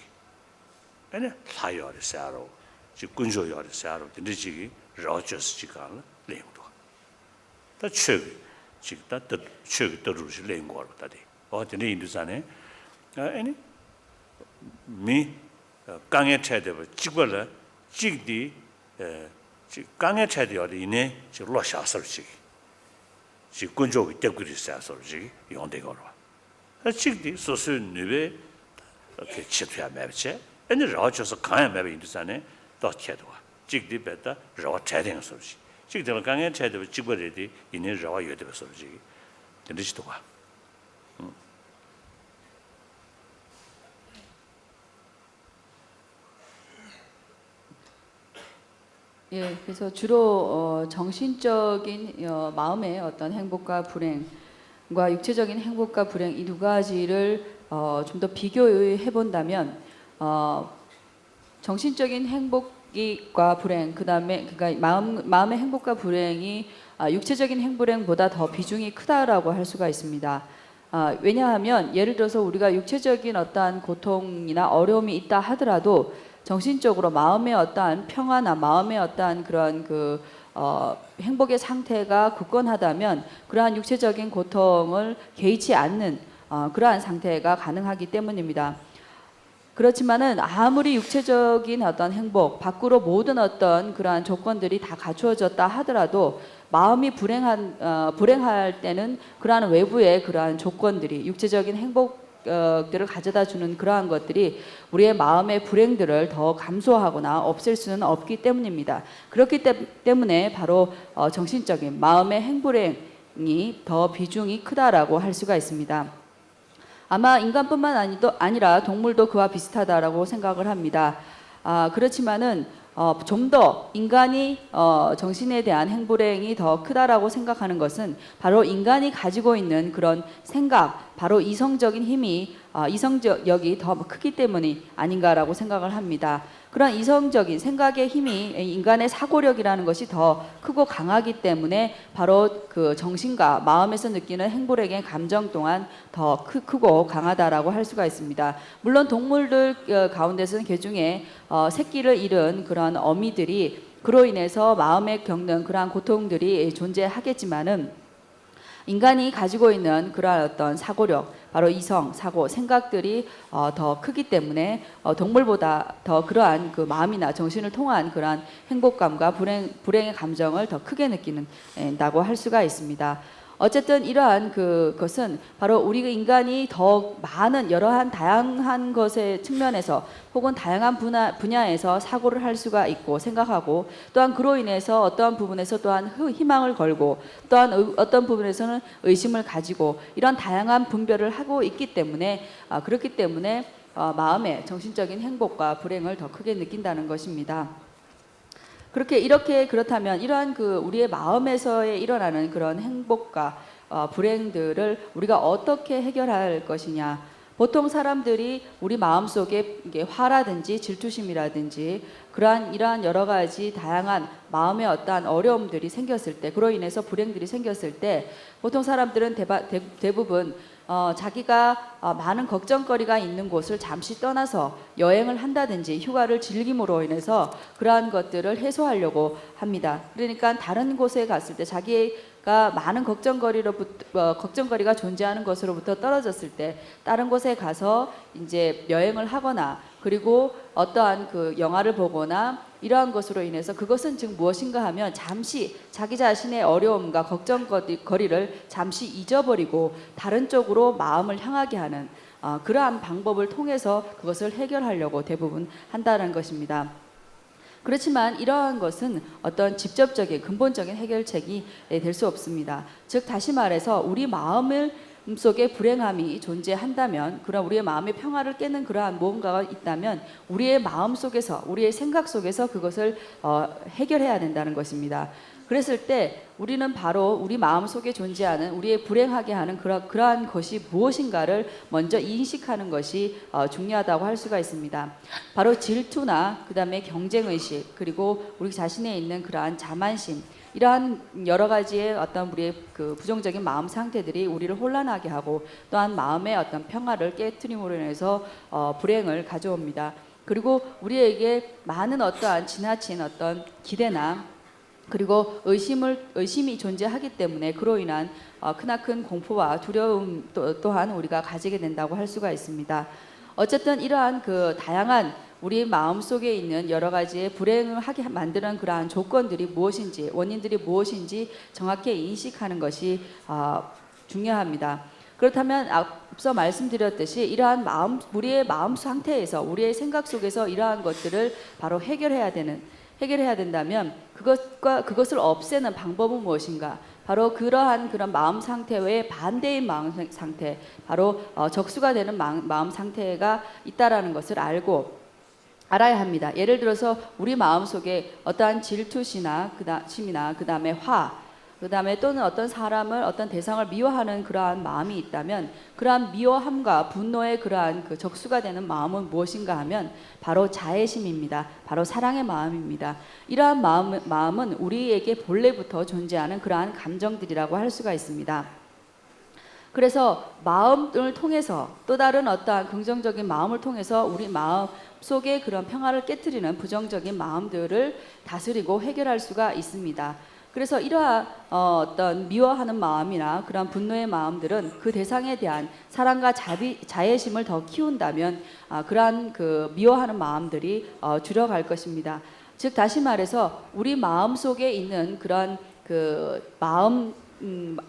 S1: 아니 사요를 사로. 지 군조요를 사로. 근데지 로저스지가 레고도. 다 최. 지다 최 더루지 레고로 다데. 어디네 인도잖아요. 아니 미 강에 차대버 지벌 지디 강에 차대어리 이내 지 로샤설지 지 군족이 대구리 사설지 용대거로 직디 소수 누베 그 치트야 매체 아니 로쳐서 강에 매베 인도산에 더 쳐도 직디 베다 로 차대는 소지 직디는 강에 차대 직벌이디 이내 로 여대 소지 근데지도 와
S2: 예, 그래서 주로 정신적인 마음의 어떤 행복과 불행과 육체적인 행복과 불행 이 두 가지를 좀 더 비교해 본다면 정신적인 행복과 불행 그다음에 그러니까 마음의 행복과 불행이 육체적인 행불행보다 더 비중이 크다라고 할 수가 있습니다. 왜냐하면 예를 들어서 우리가 육체적인 어떠한 고통이나 어려움이 있다 하더라도 정신적으로 마음의 어떠한 평화나 마음의 어떠한 그런 행복의 상태가 굳건하다면 그러한 육체적인 고통을 개의치 않는 그러한 상태가 가능하기 때문입니다. 그렇지만은 아무리 육체적인 어떤 행복, 밖으로 모든 어떤 그러한 조건들이 다 갖추어졌다 하더라도 마음이 불행할 때는 그러한 외부의 그러한 조건들이 육체적인 행복들을 가져다 주는 그러한 것들이 우리의 마음의 불행들을 더 감소하거나 없앨 수는 없기 때문입니다. 그렇기 때문에 바로 정신적인 마음의 행불행이 더 비중이 크다라고 할 수가 있습니다. 아마 인간뿐만 아니라 동물도 그와 비슷하다라고 생각을 합니다. 그렇지만은 좀 더 인간이 정신에 대한 행불행이 더 크다라고 생각하는 것은 바로 인간이 가지고 있는 그런 생각, 바로 이성적인 힘이 이성력이 더 크기 때문이 아닌가라고 생각을 합니다. 그런 이성적인 생각의 힘이 인간의 사고력이라는 것이 더 크고 강하기 때문에 바로 그 정신과 마음에서 느끼는 행복의 감정 또한 더 크고 강하다라고 할 수가 있습니다. 물론 동물들 가운데서는 개중에 새끼를 잃은 그런 어미들이 그로 인해서 마음에 겪는 그러한 고통들이 존재하겠지만은 인간이 가지고 있는 그러한 어떤 사고력, 바로 이성, 사고, 생각들이 더 크기 때문에 동물보다 더 그러한 그 마음이나 정신을 통한 그러한 행복감과 불행의 감정을 더 크게 느끼는다고 할 수가 있습니다. 어쨌든 이러한 그것은 바로 우리 인간이 더 많은 여러한 다양한 것의 측면에서 혹은 다양한 분야에서 사고를 할 수가 있고 생각하고 또한 그로 인해서 어떠한 부분에서 또한 희망을 걸고 또한 어떤 부분에서는 의심을 가지고 이런 다양한 분별을 하고 있기 때문에 그렇기 때문에 마음의 정신적인 행복과 불행을 더 크게 느낀다는 것입니다. 그렇다면 이러한 우리의 마음에서의 일어나는 그런 행복과 불행들을 우리가 어떻게 해결할 것이냐. 보통 사람들이 우리 마음속에 이게 화라든지 질투심이라든지 이러한 여러 가지 다양한 마음의 어떠한 어려움들이 생겼을 때, 그로 인해서 불행들이 생겼을 때 보통 사람들은 대부분 자기가 많은 걱정거리가 있는 곳을 잠시 떠나서 여행을 한다든지 휴가를 즐김으로 인해서 그러한 것들을 해소하려고 합니다. 그러니까 다른 곳에 갔을 때 자기가 많은 걱정거리가 존재하는 것으로부터 떨어졌을 때 다른 곳에 가서 이제 여행을 하거나 그리고 어떠한 영화를 보거나 이러한 것으로 인해서 그것은 즉 무엇인가 하면 잠시 자기 자신의 어려움과 걱정거리를 잠시 잊어버리고 다른 쪽으로 마음을 향하게 하는 그러한 방법을 통해서 그것을 해결하려고 대부분 한다는 것입니다. 그렇지만 이러한 것은 어떤 직접적인 근본적인 해결책이 될 수 없습니다. 즉 다시 말해서 우리 마음을 속에 불행함이 존재한다면, 그런 우리의 마음의 평화를 깨는 그러한 무언가가 있다면 우리의 마음 속에서, 우리의 생각 속에서 그것을 해결해야 된다는 것입니다. 그랬을 때 우리는 바로 우리 마음 속에 존재하는 우리의 불행하게 하는 그러한 것이 무엇인가를 먼저 인식하는 것이 중요하다고 할 수가 있습니다. 바로 질투나 그 다음에 경쟁의식, 그리고 우리 자신에 있는 그러한 자만심, 이러한 여러 가지의 어떤 우리의 부정적인 마음 상태들이 우리를 혼란하게 하고 또한 마음의 어떤 평화를 깨트림으로 인해서 불행을 가져옵니다. 그리고 우리에게 많은 어떠한 지나친 어떤 기대나 그리고 의심이 존재하기 때문에 그로 인한 크나큰 공포와 두려움 또한 우리가 가지게 된다고 할 수가 있습니다. 어쨌든 이러한 다양한 우리 마음 속에 있는 여러 가지의 불행을 하게 만드는 그러한 조건들이 무엇인지, 원인들이 무엇인지 정확히 인식하는 것이 중요합니다. 그렇다면 앞서 말씀드렸듯이 이러한 우리의 마음 상태에서, 우리의 생각 속에서 이러한 것들을 바로 해결해야 된다면 그것을 없애는 방법은 무엇인가? 바로 그런 마음 상태의 반대인 마음 상태, 바로 적수가 되는 마음 상태가 있다라는 것을 알아야 합니다. 예를 들어서 우리 마음 속에 어떠한 질투심이나 그 다음에 그 다음에 또는 어떤 사람을, 어떤 대상을 미워하는 그러한 마음이 있다면 그러한 미워함과 분노의 그러한 적수가 되는 마음은 무엇인가 하면 바로 자애심입니다. 바로 사랑의 마음입니다. 이러한 마음은 우리에게 본래부터 존재하는 그러한 감정들이라고 할 수가 있습니다. 그래서 마음을 통해서 또 다른 어떠한 긍정적인 마음을 통해서 우리 마음 속에 그런 평화를 깨트리는 부정적인 마음들을 다스리고 해결할 수가 있습니다. 그래서 이러한 어떤 미워하는 마음이나 그런 분노의 마음들은 그 대상에 대한 사랑과 자애심을 더 키운다면 그러한 미워하는 마음들이 줄어갈 것입니다. 즉 다시 말해서 우리 마음 속에 있는 그런 마음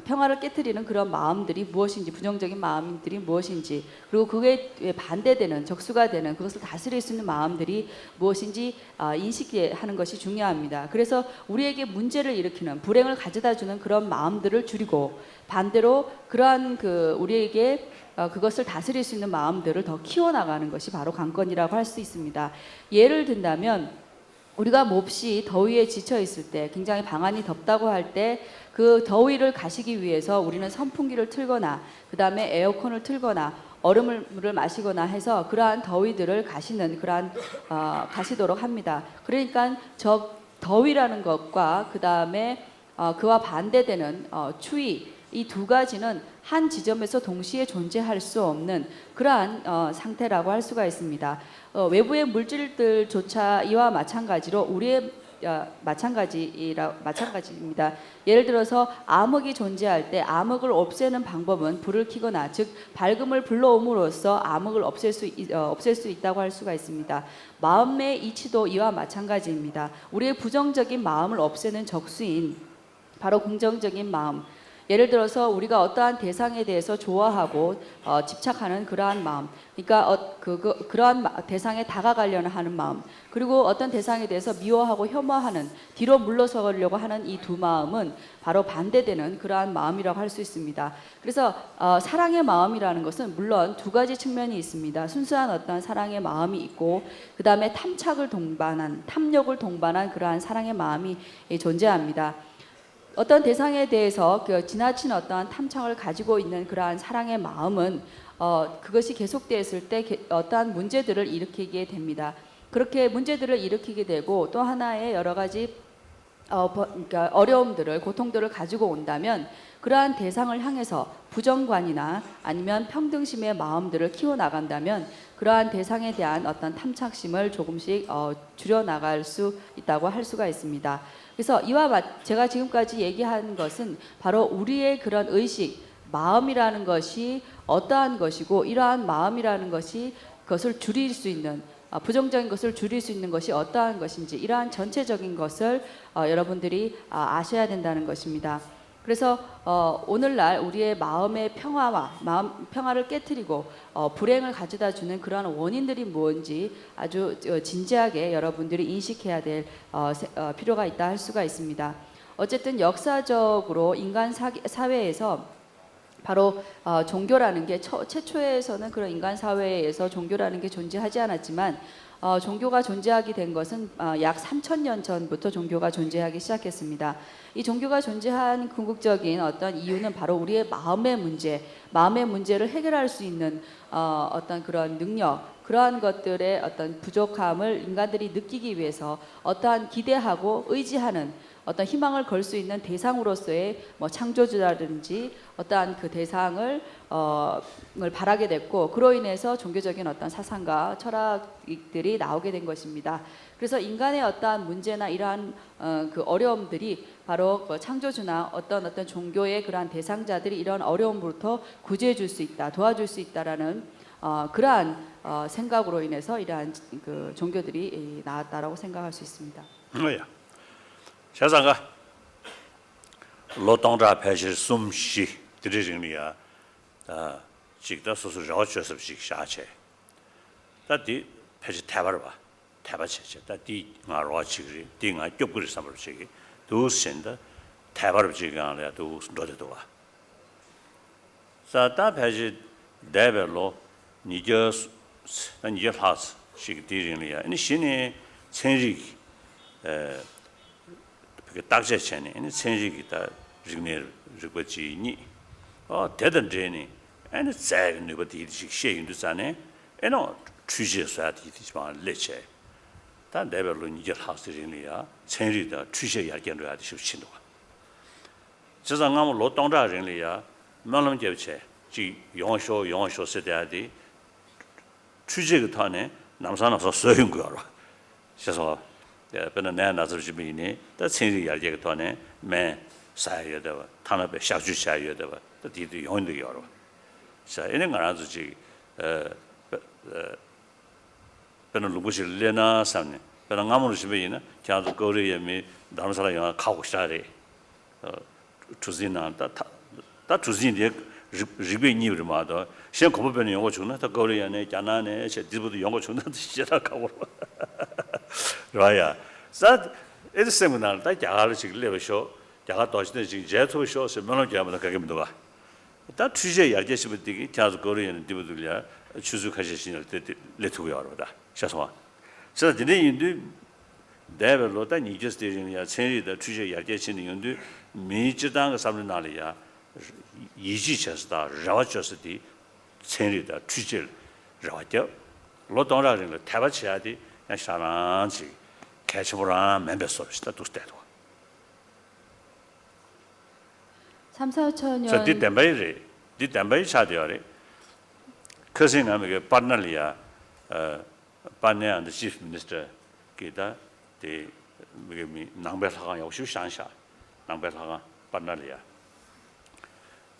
S2: 평화를 깨트리는 그런 마음들이 무엇인지, 부정적인 마음들이 무엇인지, 그리고 그게 반대되는, 적수가 되는, 그것을 다스릴 수 있는 마음들이 무엇인지 인식하는 것이 중요합니다. 그래서 우리에게 문제를 일으키는, 불행을 가져다주는 그런 마음들을 줄이고 반대로 그러한 우리에게 그것을 다스릴 수 있는 마음들을 더 키워나가는 것이 바로 관건이라고 할 수 있습니다. 예를 든다면 우리가 몹시 더위에 지쳐 있을 때, 굉장히 방안이 덥다고 할 때 그 더위를 가시기 위해서 우리는 선풍기를 틀거나 그 다음에 에어컨을 틀거나 얼음물을 마시거나 해서 그러한 더위들을 가시도록 합니다. 그러니까 더위라는 것과 그 다음에 그와 반대되는 추위, 이 두 가지는 한 지점에서 동시에 존재할 수 없는 그러한 상태라고 할 수가 있습니다. 외부의 물질들조차 이와 마찬가지로 우리의 마찬가지입니다. 예를 들어서 암흑이 존재할 때 암흑을 없애는 방법은 불을 켜거나, 즉 밝음을 불러옴으로써 암흑을 없앨 수 있다고 할 수가 있습니다. 마음의 이치도 이와 마찬가지입니다. 우리의 부정적인 마음을 없애는 적수인 바로 긍정적인 마음, 예를 들어서 우리가 어떠한 대상에 대해서 좋아하고 집착하는 그러한 마음, 그러니까 그러한 대상에 다가가려는 하는 마음, 그리고 어떤 대상에 대해서 미워하고 혐오하는, 뒤로 물러서려고 하는 이 두 마음은 바로 반대되는 그러한 마음이라고 할 수 있습니다. 그래서 사랑의 마음이라는 것은 물론 두 가지 측면이 있습니다. 순수한 어떤 사랑의 마음이 있고, 그 다음에 탐착을 동반한, 탐욕을 동반한 그러한 사랑의 마음이 존재합니다. 어떤 대상에 대해서 지나친 어떠한 탐청을 가지고 있는 그러한 사랑의 마음은 그것이 계속되었을 때 어떠한 문제들을 일으키게 됩니다. 그렇게 문제들을 일으키게 되고 또 하나의 여러 가지 그러니까 어려움들을, 고통들을 가지고 온다면 그러한 대상을 향해서 부정관이나 아니면 평등심의 마음들을 키워나간다면 그러한 대상에 대한 어떤 탐착심을 조금씩 줄여나갈 수 있다고 할 수가 있습니다. 그래서 제가 지금까지 얘기한 것은 바로 우리의 그런 의식, 마음이라는 것이 어떠한 것이고, 이러한 마음이라는 것이 그것을 줄일 수 있는, 부정적인 것을 줄일 수 있는 것이 어떠한 것인지, 이러한 전체적인 것을 여러분들이 아셔야 된다는 것입니다. 그래서 오늘날 우리의 마음의 평화와 마음 평화를 깨트리고 불행을 가져다 주는 그러한 원인들이 뭔지 아주 진지하게 여러분들이 인식해야 될 필요가 있다 할 수가 있습니다. 어쨌든 역사적으로 인간 사회에서 바로 종교라는 게 최초에서는 그런 인간 사회에서 종교라는 게 존재하지 않았지만 종교가 존재하게 된 것은 약 3,000년 전부터 종교가 존재하기 시작했습니다. 이 종교가 존재한 궁극적인 어떤 이유는 바로 우리의 마음의 문제를 해결할 수 있는 어떤 그런 능력, 그러한 것들의 어떤 부족함을 인간들이 느끼기 위해서 어떠한 기대하고 의지하는 어떤 희망을 걸 수 있는 대상으로서의 창조주라든지 어떠한 그 대상을 바라게 됐고, 그로 인해서 종교적인 어떤 사상과 철학들이 나오게 된 것입니다. 그래서 인간의 어떠한 문제나 이러한 그 어려움들이 바로 창조주나 어떤 종교의 그러한 대상자들이 이런 어려움으로부터 구제해 줄 수 있다, 도와줄 수 있다라는 그러한 생각으로 인해서 이러한 그 종교들이 나왔다라고 생각할 수 있습니다.
S1: 뭐야? 자상가 로동자 패실 숨쉬 드리링이야. 직다 소소 저쳐섭식 샤체. 다디 패시 태바르 봐. 태바체체. 다디 나로치리 딩아 겹그리 삼을치기. 두신다 태바르 지간에 두 너데도 와. 사다 패시 데벨로 니저 니저 하스 시기디링이야. 이 신이 천리 그 딱제체네 이 천리기다 리그네 리거지니 대단제니 아니 자는 거디 시행도잖아요. 에노 취재사디지만 레체 다 레벨로 이제 하스리니야 천리다 취재 이야기를 해야 싶신도. 저장하면 로동자리니야 말로 제체 지 용쇼 세대야디 취재가 타네 남산에서 소용 거라. 그래서 그는 내 나서지미니 다 천리 이야기가 타네 매 사이에다 타나베 샤주샤이에다 디디 용인도 여러. 자, 이런 거 아주지 그는 루부실 레나 삼네. 그는 아무리 집에이나 자주 거리에미 다른 사람이 가고 싶다래. 주진나 다 주진이 리베니를 마다 시험 거부변이 영어 주나 다 거리에네 자나네 제 디부도 영어 주나 시작하고. 라야. 자, 이 세미나를 다 야가를 지금 레버쇼 야가 도시대 지금 제토쇼스 면을 잡는 가게 뭐가. 다 취재 이야기하시면 되게 자주 거리에는 디부들이야 추수하시는 때 레토고요 알아다. 샤소와. 자, 진행인도 대별로 다 니저스테리냐 천리의 취재 이야기하시는 인도 미지당 삼는 날이야. 이지셔스다 라와셔스디 천리의 취재를 라와죠. 로동라는 태바치야디 야샤란지 개체보라 멤버십시다 두스테도.
S2: 3, 4천
S1: 저
S2: 년
S1: 디템바이 차디어리. 그생하면 그 파트너리아 반내한 chief minister 기타 대 미 남배사가 역시 상샤 남배사가 파트너리아.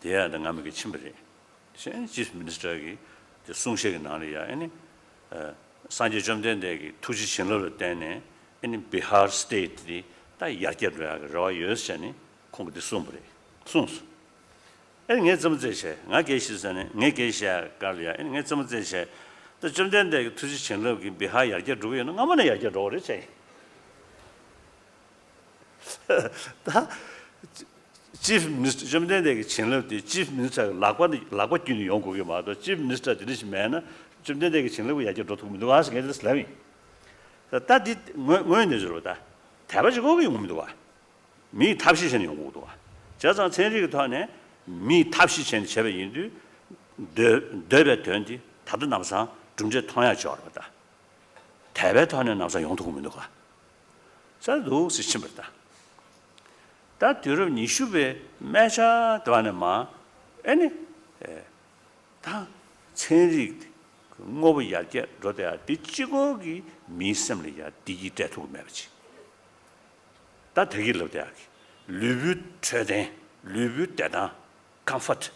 S1: 대야 등하면 그 침벌이. chief minister기 송셰가 나리아 아니 산지 점된데 투지 신로를 때네 아니 비하र 스테이트디 다 이야기를 하고 로이어스니 공부도 숨부리. 순수 你怎么这些？我给先生呢，我给些干了，你怎么这些？这中间的土地情了，给别还要接住，我们那要接住的噻。他 chief minister 中间的情了的 chief minister 哪个军用过的嘛？都 chief minister 这里是咩呢？中间的情了也就住土，都还是给这是来源。但是我那时候的，台湾这个用的话，没塔西县用过的话，加上前这个团呢。미 탑시chen chebe yindu debe tuandi tadu namsan 중제 통야 저러다 대배 통야 남san 용도 고민도가 자도 시침버다 다 들어 니슈베 매샤 도안마 아니 다 체리 ngô bây giờ chứ rồi thì đi chỉ có cái mỹ xem là giờ đi tới thu mẹ chứ ta thấy cái lâu đấy lübü trade lübü 대다 comfort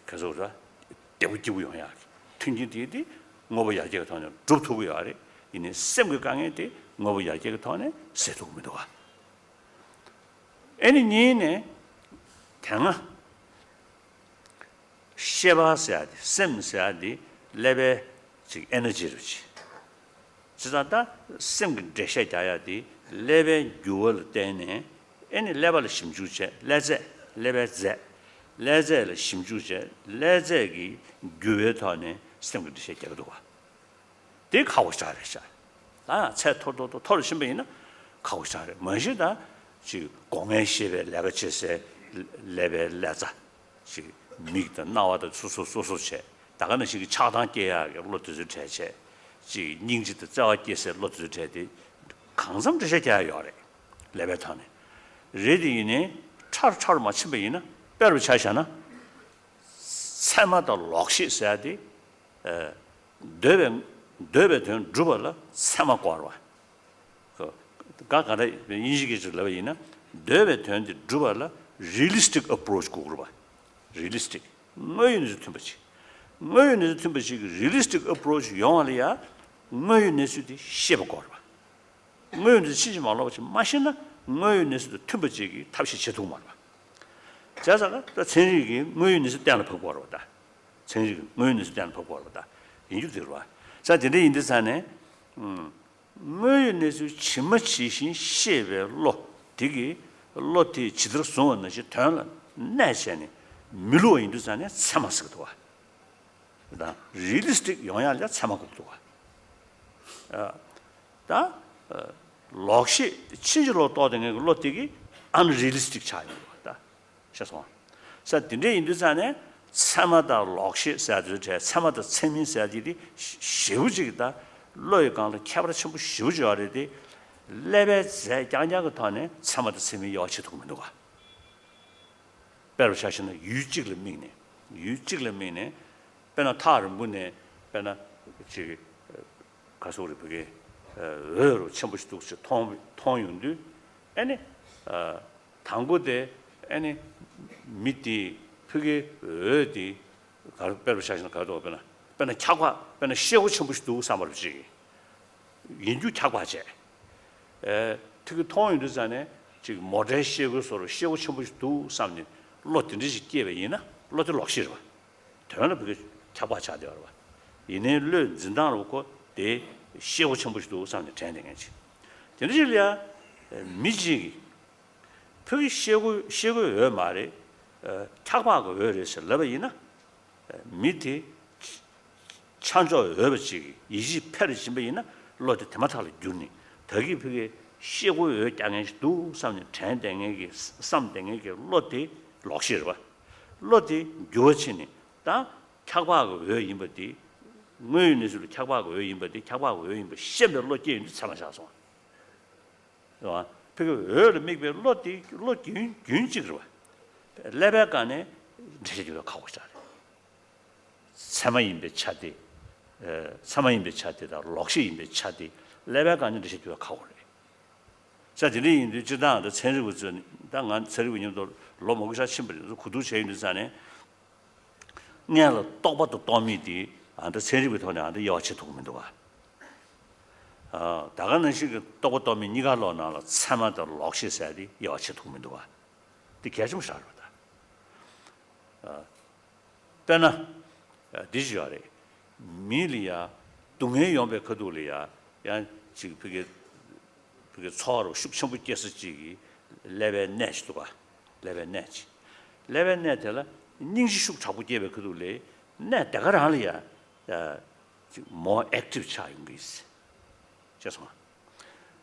S1: 그래서 저 대우지고 용야 튕긴디디 ngô bây giờ chứ thôi 좁 두고 야래 이네 샘그 강에 돼 ngô bây giờ chứ thôi 세도 고민도 와 아니 니네 강아 쉐바스야디 샘스야디 레베 즉 에너지로지 지자다 샘그 데셔야디 레베 유월 때네 애니 레벨 심주체 레제 레베제 레제를 심주체 레제기 교회터네 샘그 데셔야도 와 되게 가고 싶어하셔 아 채토도 토르 신배이나 가고 싶어하래 뭐시다 지 공회시에 내가 제세 레베 레자 지 미다 나와도 수수수수체 다가는 시기 차단 계약에 로트즈 제체 지 닝지도 자와께서 로트즈 제대 강성 드셔 돼야요래 레베타네 레디네 차르차르 맞히면이나 뼈를 차샤나 세마다 럭시 써야지 데베든 주벌라 세마 과로 그 가가다 인식이 줄래이나 데베든 주벌라 realistic approach 고르바 realistic 뭐인지 좀 보지 뭐인지 좀 보지 realistic approach 용알이야 뭐인지도 쉐버 거봐 뭐인지 치지 말라고 좀 마시나 뭐인지도 좀 보지 탑시 제도 말봐 자자가 또 전직이 뭐인지 때는 보고 왔다 전직 뭐인지 때는 보고 왔다 인주 들어와 자 근데 인도산에 뭐인지 치마치신 쉐베로 되게 로티 지들 소원은 시 태어나 내셔니 밀로 인도산에 참았을 거야. 그다 리얼리스틱 영향을 참았을 거야. 다 럭시 친절로 떠드는 거 로티기 unrealistic 차이인 거다. 죄송. 자, 근데 인도산에 참아다 럭시 사들 제 참아다 체민 사들이 쉬우지다. 로이강을 캐버를 전부 쉬우지 알아야 레베제 양양의 단에 참아도 세미 여치도 그만도가 배로 자신의 유직을 믿네 유직을 믿네 배나 다른 문에 배나 지 가서 우리 그게 어로 전부도 통용도 아니 당고대 아니 밑이 그게 어디 가로 배로 자신의 가도 배나 차과 배나 시하고 전부도 삼을지 인주 차과제 특히 통일도 전에 지금 모델시고 서로 시고 첨부도 삼는 로트인지 기회이나 로트 럭시로 대단히 그게 잡아쳐야 돼요. 이내를 진단을 놓고 대 시고 첨부도 삼는 전쟁이지. 전질이야 미지 그 시고 왜 말에 차과가 왜래서 러버이나 밑에 찬조 어버지 28일 신배이나 로트 테마탈이 주니 더기 그게 시고의 땅에도 삼는 전쟁에게 삼등에게 로티 럭시르바 로티 교치니 다 차과하고 왜 임버디 뭐인지를 차과하고 왜 임버디 차과하고 왜 임버 시험을 로티 참아서 봐 그 어를 맥베 로티 균지로 레베간에 제주가 가고 있어요 사마인베 차디 사마인베 차디다 럭시인베 차디 레벨간이 되게 가고 그래. 자, 이제 지단의 전리구전 당한 전리구님도 로모기사 신불 구두 제인들산에 내가 똑바도 도미디 안데 전리구도네 안데 여치 도면도가. 다가는 시 똑바도미 니가 로나라 참아도 럭시사디 여치 도면도가. 이 개좀 살아다. 빼나 디지털에 미리야 동해 연배 거둘이야 야 지금 그게 서로 숙청부 깨스지기 레벨 넷도가 레벨 넷라 닝시숙 잡고 제베 거둘래 내 대가라 할이야 뭐 액티브 차인 거 있어 죄송합니다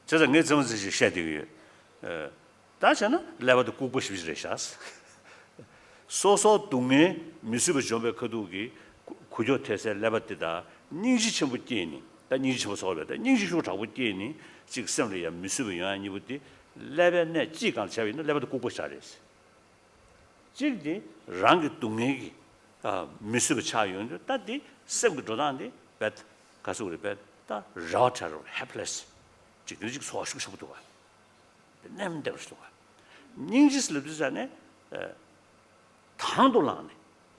S1: 这我怎么是写的但是呢레벨도 꼭 보십시오 샤스 소소 동에 미수부 좀에 거두기 구조 태세 레벨이다 닝지 전부 뛰니 다 닝지 전부 서울다 닝지 수 잡고 뛰니 지금 생리야 미수부 연이부터 레벨 내 지간 차이는 레벨도 꼭 보셔야지 지금 랑 동에기 미수부 차이는 다디 생그 조단데 뱃 가서 우리 뱃다 라차로 헬플레스 지금 소식부터 와 냄대로 와 닝지스를 전에 당도라네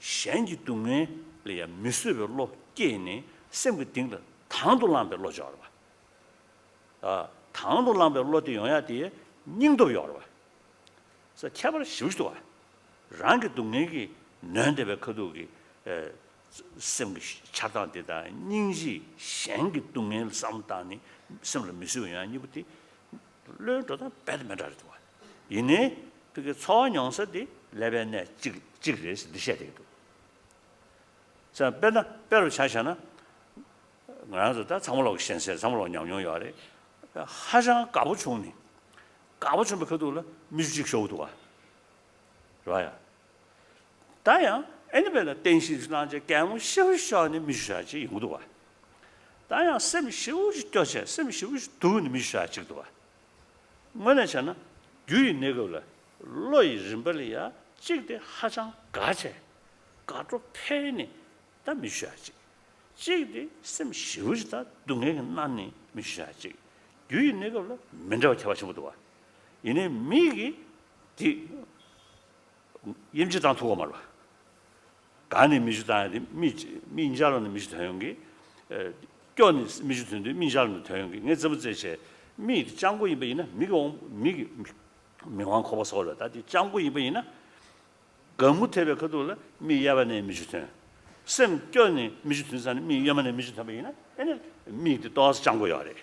S1: 현지 동에 리야 미스별로 깨네 생그 딩的 당도란별로 줘봐 당도란별로 되어야 돼 닝도 요봐 그래서 차벌 쉬우지도 와 랑게 동네기 nende베 거두기 생그 차단되다 닝지 현지 동에 삼다니 semla misuya nibuti le toda pedmerar to ine 그게 소nyong서 di 레벨에 찍res 디셔되도 자 배로 차샤나 그래서 다 참으로 현세 참으로 냥냥요래 하장 까부충니 까부충 그도라 뮤직 쇼도가 좋아요 다야 애니베나 댄시스나제 게임 쇼쇼니 뮤직하지 이거도가 다야 셈 쉬우지 껴서 셈 쉬우지 돈 미셔 지도 봐. 뭐냐잖아. 유이 내가라. 로이 림벌이야. 지금 하장 가제. 가도 패니. 다 미셔지. 지금 셈 쉬우지다 동에 나니 미셔지. 유이 내가라. 맨저 잡아서 못 봐. 이내 미기 디 임지당 두고 말아. 간이 미주다니 민자로는 미주다용기 교는 미주든데 민자는 대용기 내怎么这些 미 장고 이베이나 미고 명왕 코버서를 다디 장고 이베이나 거무테베 그돌라 미야바네 미주든 셈 교는 미주든산 미야바네 미주타베이나 에네 미도 도스 장고야래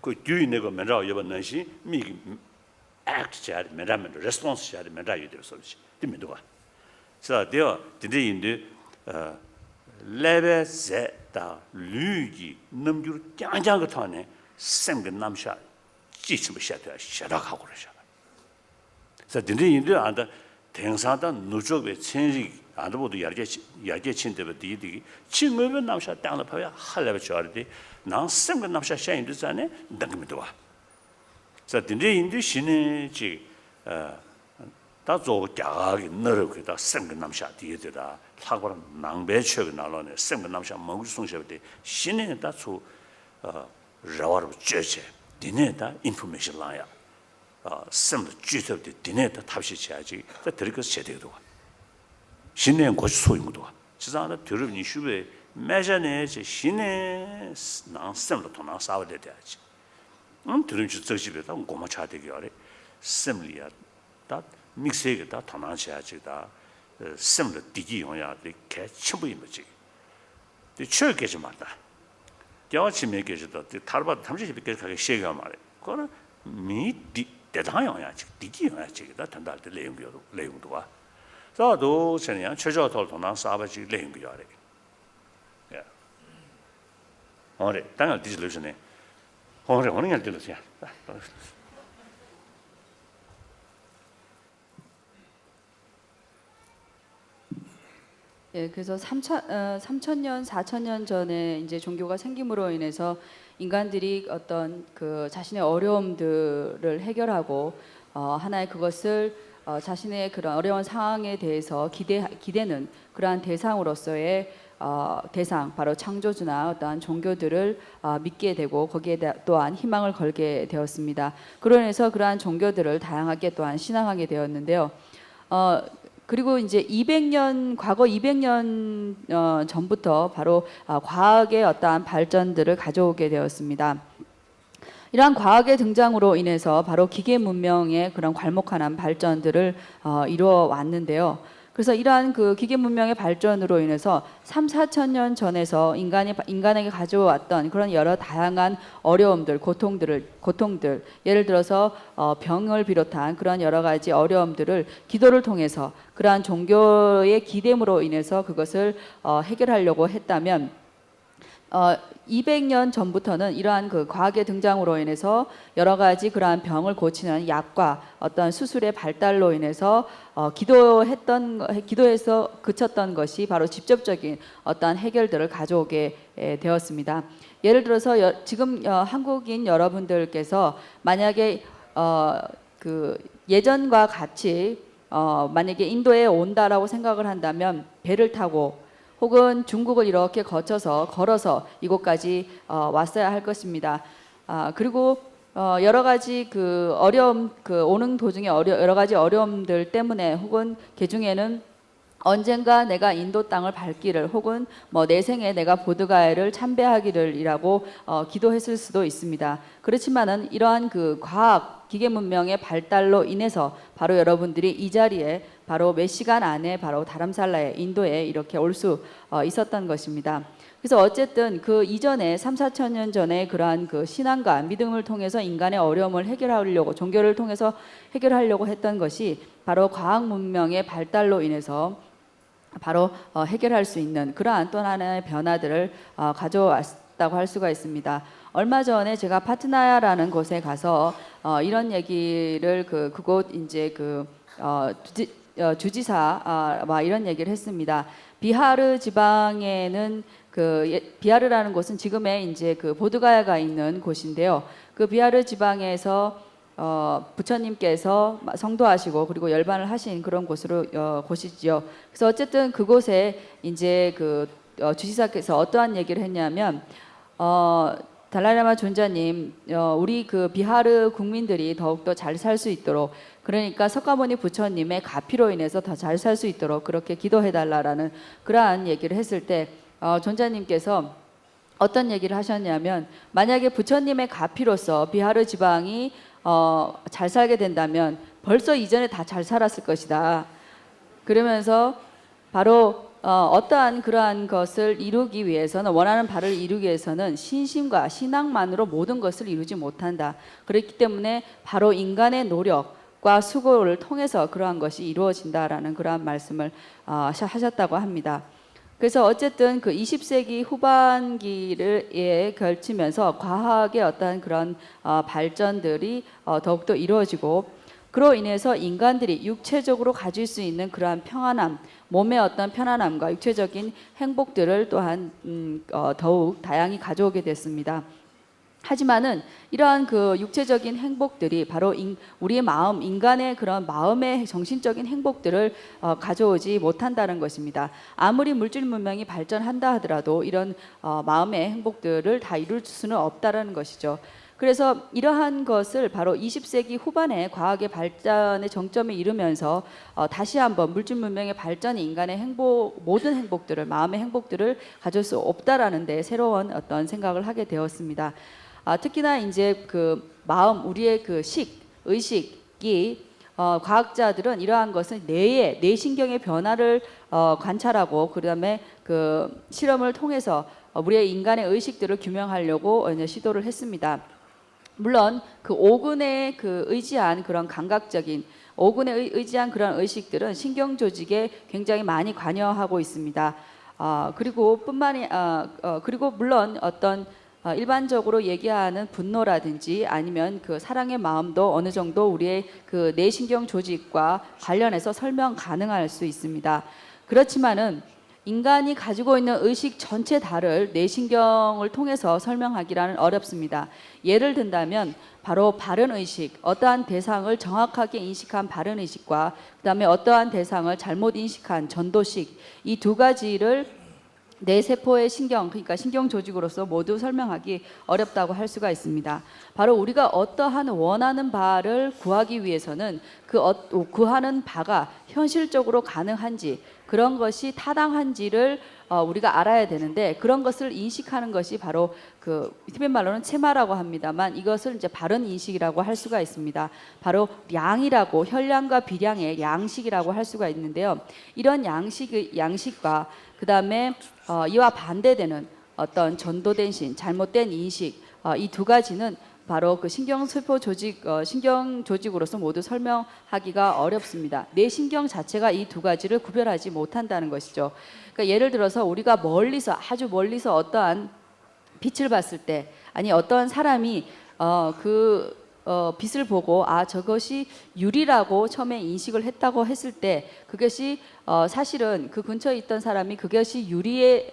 S1: 그 뒤에 내가 맨라 여번는시 미 액트 잘 맨라면 레스폰스 잘 맨라 유들 소리지 dimmi duwa sa dewa dinde indi lebe ze da lu gi namjur kyang ka thane sem ge namsha ji chim sha da sha da ka gora sha sa dinde indi anda tengsa da nujo be chenri anda bodu yarge chinde be di di chingme be namsha dang la pa ya halebe chari 나 sem ge namsha sha indi zane dang mi duwa sa dinde indi shine ji 다 조가기 너르게다 생근 남샤 뒤에다 사고는 낭배처가 나로네 생근 남샤 먹을 송셔때 신에 다초 라와르 쩨체 디네다 인포메이션 라야 셈도 쥐서데 디네다 탑시치야지 다 들을거 제대로 신내 고치 소용도 지자나 들으니 슈베 매전에 제 신내 난 셈도 도나 사와데 돼야지 들으니 저집에다 고마 차되게 하래 셈리야 다 믹스가 다 타나셔야지다 셈을 디기 용야들 개 첨부이 뭐지 그 최게지 맞다 겨치메 게지도 탈바 탐지시 비게 가게 시가 말해 그거는 미디 대단해야지 디기 용야지 다 단달 내용도 와 저도 전에 최저도 도나 사바지 내용도 야래 예 어레 당을 디질루션에 어레 오는 게 들으세요
S2: 예, 그래서 3000년, 4000년 전에 이제 종교가 생김으로 인해서 인간들이 어떤 그 자신의 어려움들을 해결하고 하나의 그것을 자신의 그런 어려운 상황에 대해서 기대는 그러한 대상으로서의 대상 바로 창조주나 어떠한 종교들을 믿게 되고 거기에 또한 희망을 걸게 되었습니다. 그로 인해서 그러한 종교들을 다양하게 또한 신앙하게 되었는데요. 그리고 이제 과거 200년 전부터 바로 과학의 어떠한 발전들을 가져오게 되었습니다. 이러한 과학의 등장으로 인해서 바로 기계 문명의 그런 괄목한 발전들을 이루어 왔는데요. 그래서 이러한 그 기계 문명의 발전으로 인해서 3, 4천 년 전에서 인간에게 가져왔던 그런 여러 다양한 어려움들, 고통들, 예를 들어서 병을 비롯한 그런 여러 가지 어려움들을 기도를 통해서 그러한 종교의 기댐으로 인해서 그것을 해결하려고 했다면 200년 전부터는 이러한 그 과학의 등장으로 인해서 여러 가지 그러한 병을 고치는 약과 어떤 수술의 발달로 인해서 기도에서 그쳤던 것이 바로 직접적인 어떤 해결들을 가져오게 되었습니다. 예를 들어서 지금 한국인 여러분들께서 만약에 그 예전과 같이 만약에 인도에 온다라고 생각을 한다면 배를 타고 혹은 중국을 이렇게 걸어서 이곳까지 왔어야 할 것입니다. 그리고 여러 가지 그 어려움, 그 오는 도중에 여러 가지 어려움들 때문에 혹은 개중에는 언젠가 내가 인도 땅을 밟기를 혹은 뭐 내 생에 내가 보드가야를 참배하기를이라고 기도했을 수도 있습니다. 그렇지만은 이러한 그 과학 기계 문명의 발달로 인해서 바로 여러분들이 이 자리에 바로 몇 시간 안에 바로 다람살라에 인도에 이렇게 올 수 있었던 것입니다. 그래서 어쨌든 그 이전에 3, 4천 년 전에 그러한 그 신앙과 믿음을 통해서 인간의 어려움을 해결하려고 종교를 통해서 해결하려고 했던 것이 바로 과학 문명의 발달로 인해서 바로 해결할 수 있는 그러한 또 하나의 변화들을 가져왔다고 할 수가 있습니다. 얼마 전에 제가 파트나야라는 곳에 가서 이런 얘기를 그곳 이제 주지사와 이런 얘기를 했습니다. 비하르 지방에는 비하르라는 곳은 지금의 이제 그 보드가야가 있는 곳인데요. 그 비하르 지방에서 부처님께서 성도하시고 그리고 열반을 하신 그런 곳이지요. 그래서 어쨌든 그곳에 이제 주지사께서 어떠한 얘기를 했냐면 달라이라마 존자님, 우리 그 비하르 국민들이 더욱더 잘 살 수 있도록 그러니까 석가모니 부처님의 가피로 인해서 더 잘 살 수 있도록 그렇게 기도해달라라는 그러한 얘기를 했을 때 존자님께서 어떤 얘기를 하셨냐면 만약에 부처님의 가피로서 비하르 지방이 잘 살게 된다면 벌써 이전에 다 잘 살았을 것이다. 그러면서 바로 어떠한 그러한 것을 이루기 위해서는 원하는 바를 이루기 위해서는 신심과 신앙만으로 모든 것을 이루지 못한다. 그렇기 때문에 바로 인간의 노력과 수고를 통해서 그러한 것이 이루어진다라는 그러한 말씀을 하셨다고 합니다. 그래서 어쨌든 그 20세기 후반기에 걸치면서 과학의 어떤 그런 발전들이 더욱더 이루어지고 그로 인해서 인간들이 육체적으로 가질 수 있는 그러한 평안함, 몸의 어떤 편안함과 육체적인 행복들을 또한 더욱 다양히 가져오게 됐습니다. 하지만은 이러한 그 육체적인 행복들이 바로 우리의 마음, 인간의 그런 마음의 정신적인 행복들을 가져오지 못한다는 것입니다. 아무리 물질 문명이 발전한다 하더라도 이런 마음의 행복들을 다 이룰 수는 없다라는 것이죠. 그래서 이러한 것을 바로 20세기 후반에 과학의 발전의 정점에 이르면서 다시 한번 물질 문명의 발전이 인간의 모든 행복들을 마음의 행복들을 가질 수 없다라는 데 새로운 어떤 생각을 하게 되었습니다. 특히나 이제 그 마음, 우리의 그 의식이 과학자들은 이러한 것은 뇌신경의 변화를 관찰하고 그다음에 그 실험을 통해서 우리의 인간의 의식들을 규명하려고 시도를 했습니다. 물론 그 오근에 의지한 그런 감각적인 오근에 의지한 그런 의식들은 신경 조직에 굉장히 많이 관여하고 있습니다. 그리고 물론 어떤 일반적으로 얘기하는 분노라든지 아니면 그 사랑의 마음도 어느 정도 우리의 그 뇌신경 조직과 관련해서 설명 가능할 수 있습니다. 그렇지만은 인간이 가지고 있는 의식 전체 다를 뇌신경을 통해서 설명하기라는 어렵습니다. 예를 든다면 바로 바른 의식, 어떠한 대상을 정확하게 인식한 바른 의식과 그다음에 어떠한 대상을 잘못 인식한 전도식, 이 두 가지를 뇌 세포의 그러니까 신경 조직으로서 모두 설명하기 어렵다고 할 수가 있습니다. 바로 우리가 어떠한 원하는 바를 구하기 위해서는 구하는 바가 현실적으로 가능한지 그런 것이 타당한지를 우리가 알아야 되는데 그런 것을 인식하는 것이 바로 그 티베트 말로는 체마라고 합니다만 이것을 이제 바른 인식이라고 할 수가 있습니다. 바로 량이라고 혈량과 비량의 양식이라고 할 수가 있는데요. 이런 양식과 그 다음에 이와 반대되는 어떤 전도된 신, 잘못된 인식 이 두 가지는 바로 그 신경세포 조직, 신경 조직으로서 모두 설명하기가 어렵습니다. 뇌 신경 자체가 이 두 가지를 구별하지 못한다는 것이죠. 그러니까 예를 들어서 우리가 멀리서 아주 멀리서 어떠한 빛을 봤을 때, 아니 어떠한 사람이 빛을 보고 저것이 유리라고 처음에 인식을 했다고 했을 때 그것이 사실은 그 근처에 있던 사람이 그것이 유리에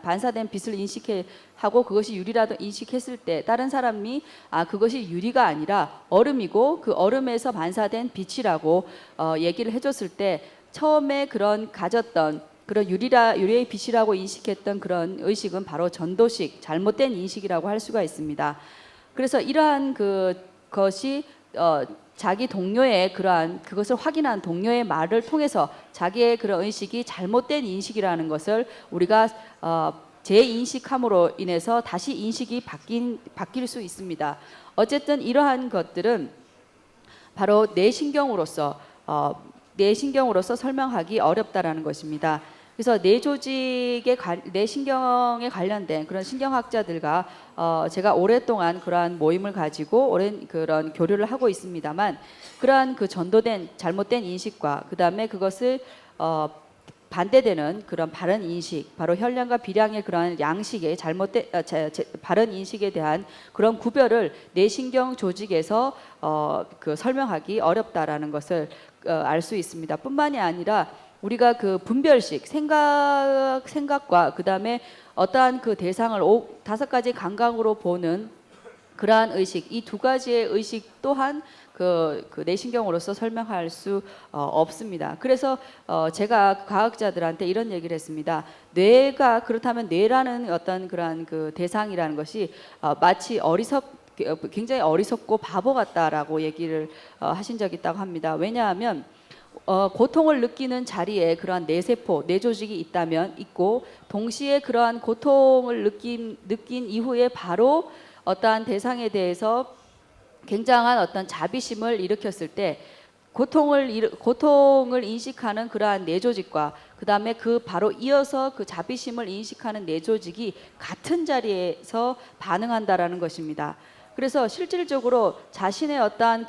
S2: 반사된 빛을 인식하고 그것이 유리라도 인식했을 때 다른 사람이 그것이 유리가 아니라 얼음이고 그 얼음에서 반사된 빛이라고 얘기를 해줬을 때 처음에 가졌던 그런 유리의 빛이라고 인식했던 그런 의식은 바로 전도식, 잘못된 인식이라고 할 수가 있습니다. 그래서 이러한 것이 자기 동료의 그것을 확인한 동료의 말을 통해서 자기의 그런 의식이 잘못된 인식이라는 것을 우리가 재인식함으로 인해서 다시 인식이 바뀔 수 있습니다. 어쨌든 이러한 것들은 바로 뇌신경으로서 설명하기 어렵다라는 것입니다. 그래서 뇌신경에 관련된 그런 신경학자들과 제가 오랫동안 그러한 모임을 가지고 오랜 그런 교류를 하고 있습니다만 그러한 그 전도된 잘못된 인식과 그 다음에 그것을 반대되는 그런 바른 인식, 바로 혈량과 비량의 그러한 양식의 잘못된 바른 인식에 대한 그런 구별을 뇌신경 조직에서 설명하기 어렵다라는 것을 알 수 있습니다. 뿐만이 아니라 우리가 그 분별식 생각과 그 다음에 어떠한 그 대상을 5가지 감각으로 보는 그러한 의식, 이 두 가지의 의식 또한 그 뇌신경으로서 설명할 수 없습니다. 그래서 제가 과학자들한테 이런 얘기를 했습니다. 그렇다면 뇌라는 어떤 그러한 그 대상이라는 것이 마치 굉장히 어리석고 바보 같다라고 얘기를 하신 적이 있다고 합니다. 왜냐하면 고통을 느끼는 자리에 그러한 뇌세포, 뇌조직이 있고 동시에 그러한 고통을 느낀 이후에 바로 어떠한 대상에 대해서 굉장한 어떤 자비심을 일으켰을 때 고통을 인식하는 그러한 뇌조직과 그 다음에 바로 이어서 그 자비심을 인식하는 뇌조직이 같은 자리에서 반응한다라는 것입니다. 그래서 실질적으로 자신의 어떠한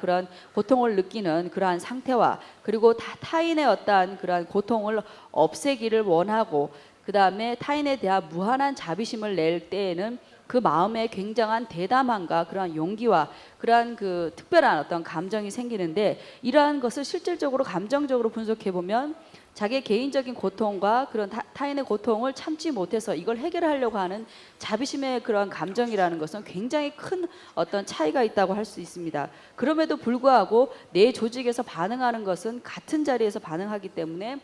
S2: 그런 고통을 느끼는 그러한 상태와 그리고 타인의 어떠한 그러한 고통을 없애기를 원하고 그 다음에 타인에 대한 무한한 자비심을 낼 때에는 그 마음에 굉장한 대담함과 그러한 용기와 그러한 그 특별한 어떤 감정이 생기는데 이러한 것을 실질적으로 감정적으로 분석해 보면 자기의 개인적인 고통과 그런 타인의 고통을 참지 못해서 이걸 해결하려고 하는 자비심의 그런 감정이라는 것은 굉장히 큰 어떤 차이가 있다고 할 수 있습니다. 그럼에도 불구하고 뇌 조직에서 반응하는 것은 같은 자리에서 반응하기 때문에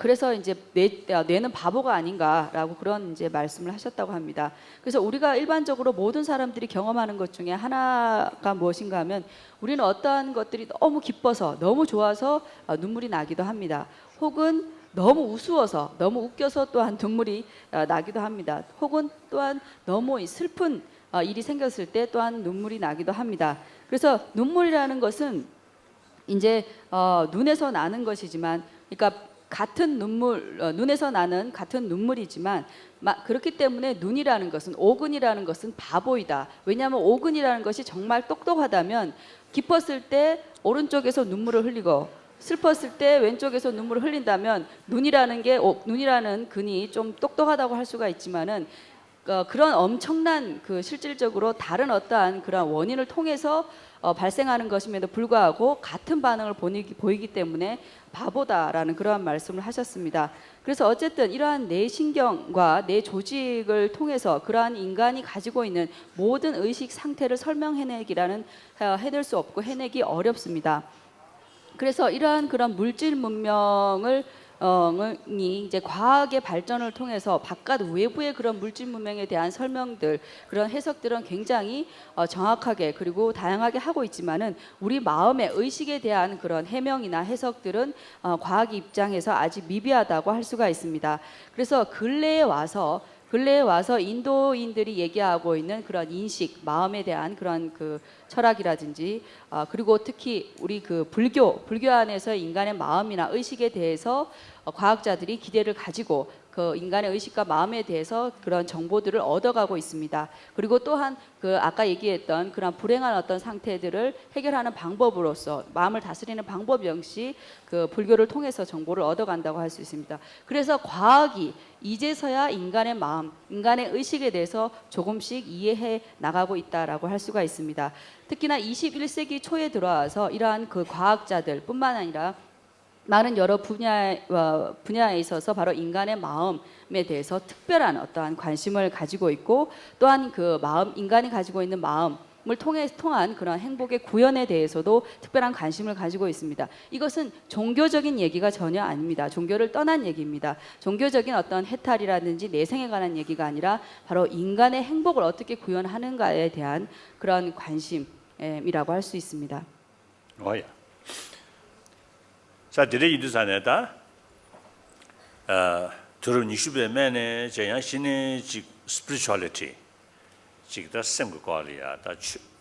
S2: 그래서 이제 뇌는 바보가 아닌가라고 그런 이제 말씀을 하셨다고 합니다. 그래서 우리가 일반적으로 모든 사람들이 경험하는 것 중에 하나가 무엇인가 하면 우리는 어떠한 것들이 너무 기뻐서 너무 좋아서 눈물이 나기도 합니다. 혹은 너무 우스워서 너무 웃겨서 또한 눈물이 나기도 합니다. 혹은 또한 너무 슬픈 일이 생겼을 때 또한 눈물이 나기도 합니다. 그래서 눈물이라는 것은 이제 눈에서 나는 것이지만 그러니까 눈에서 나는 같은 눈물이지만 그렇기 때문에 오근이라는 것은 바보이다. 왜냐하면 오근이라는 것이 정말 똑똑하다면 기뻤을 때 오른쪽에서 눈물을 흘리고 슬펐을 때 왼쪽에서 눈물을 흘린다면 눈이라는 근이 좀 똑똑하다고 할 수가 있지만은 그런 엄청난 실질적으로 다른 어떠한 그런 원인을 통해서 발생하는 것임에도 불구하고 같은 반응을 보이기 때문에 바보다라는 그러한 말씀을 하셨습니다. 그래서 어쨌든 이러한 뇌신경과 뇌 조직을 통해서 그러한 인간이 가지고 있는 모든 의식 상태를 해낼 수 없고 해내기 어렵습니다. 그래서 이러한 그런 물질 문명을 이 이제 과학의 발전을 통해서 바깥 외부의 그런 물질 문명에 대한 설명들 그런 해석들은 굉장히 정확하게 그리고 다양하게 하고 있지만은 우리 마음의 의식에 대한 그런 해명이나 해석들은 과학 입장에서 아직 미비하다고 할 수가 있습니다. 그래서 근래에 와서 인도인들이 얘기하고 있는 그런 인식, 마음에 대한 그런 그 철학이라든지 그리고 특히 우리 그 불교 안에서 인간의 마음이나 의식에 대해서 과학자들이 기대를 가지고 그 인간의 의식과 마음에 대해서 그런 정보들을 얻어가고 있습니다. 그리고 또한 그 아까 얘기했던 그런 불행한 어떤 상태들을 해결하는 방법으로서 마음을 다스리는 방법 역시 그 불교를 통해서 정보를 얻어간다고 할 수 있습니다. 그래서 과학이 이제서야 인간의 마음, 인간의 의식에 대해서 조금씩 이해해 나가고 있다라고 할 수가 있습니다. 특히나 21세기 초에 들어와서 이러한 그 과학자들뿐만 아니라 많은 여러 분야에 있어서 바로 인간의 마음에 대해서 특별한 어떠한 관심을 가지고 있고 또한 그 마음, 인간이 가지고 있는 마음을 통한 그런 행복의 구현에 대해서도 특별한 관심을 가지고 있습니다. 이것은 종교적인 얘기가 전혀 아닙니다. 종교를 떠난 얘기입니다. 종교적인 어떤 해탈이라든지 내생에 관한 얘기가 아니라 바로 인간의 행복을 어떻게 구현하는가에 대한 그런 관심이라고 할 수 있습니다.
S1: 뭐야? 자, 드레 이두산에다 저런 20배면에 제야 신의 직 spirituality 직다 semgol이야. 다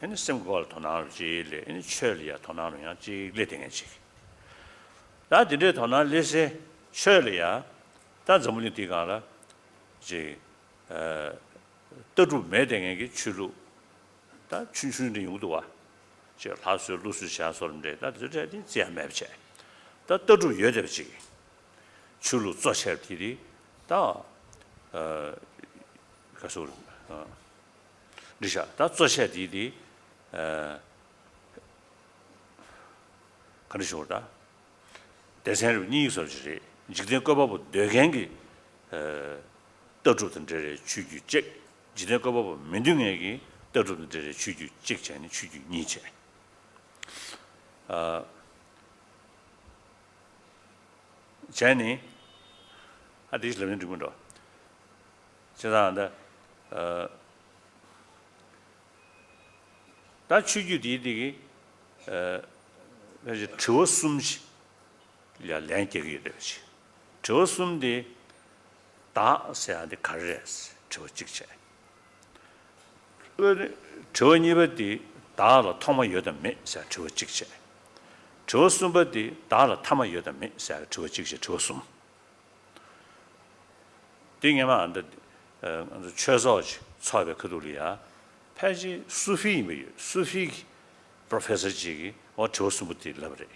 S1: 얘는 semgol 도나르지, 얘는 철이야 도나르야 지 레딩이지. 다 드레 도나르레세 철이야. 다 점물이 뒤가라. 지 떠주 매댕에게 주로 다 춘춘의 용도와 저 하수 루스샤 소름데 다 저기 제매체 다 떠주 여접지 주로 소셜들이 다 가서 리샤 다 소셜들이 그러시오다 대세를 니설지 지금 거봐 되겐기 떠주던 저 주주적 지금 거봐 민중에게 떠주던 저 주주적 전에 주주 니체 제니 아디스 레는 두군도 제가한테 다 주주디디 이제 저숨시 야 랭게게 되지 저숨디 다 세한테 가르스 저 직체 저니버디 다로 토마 여담에 자 저 직체 저숨버디 다로 타마 여담에 자 저 직체 저숨 딩에만 안데 최소지 차베 그돌이야 패지 수피미 수피 프로페서지기 저숨부터 러브레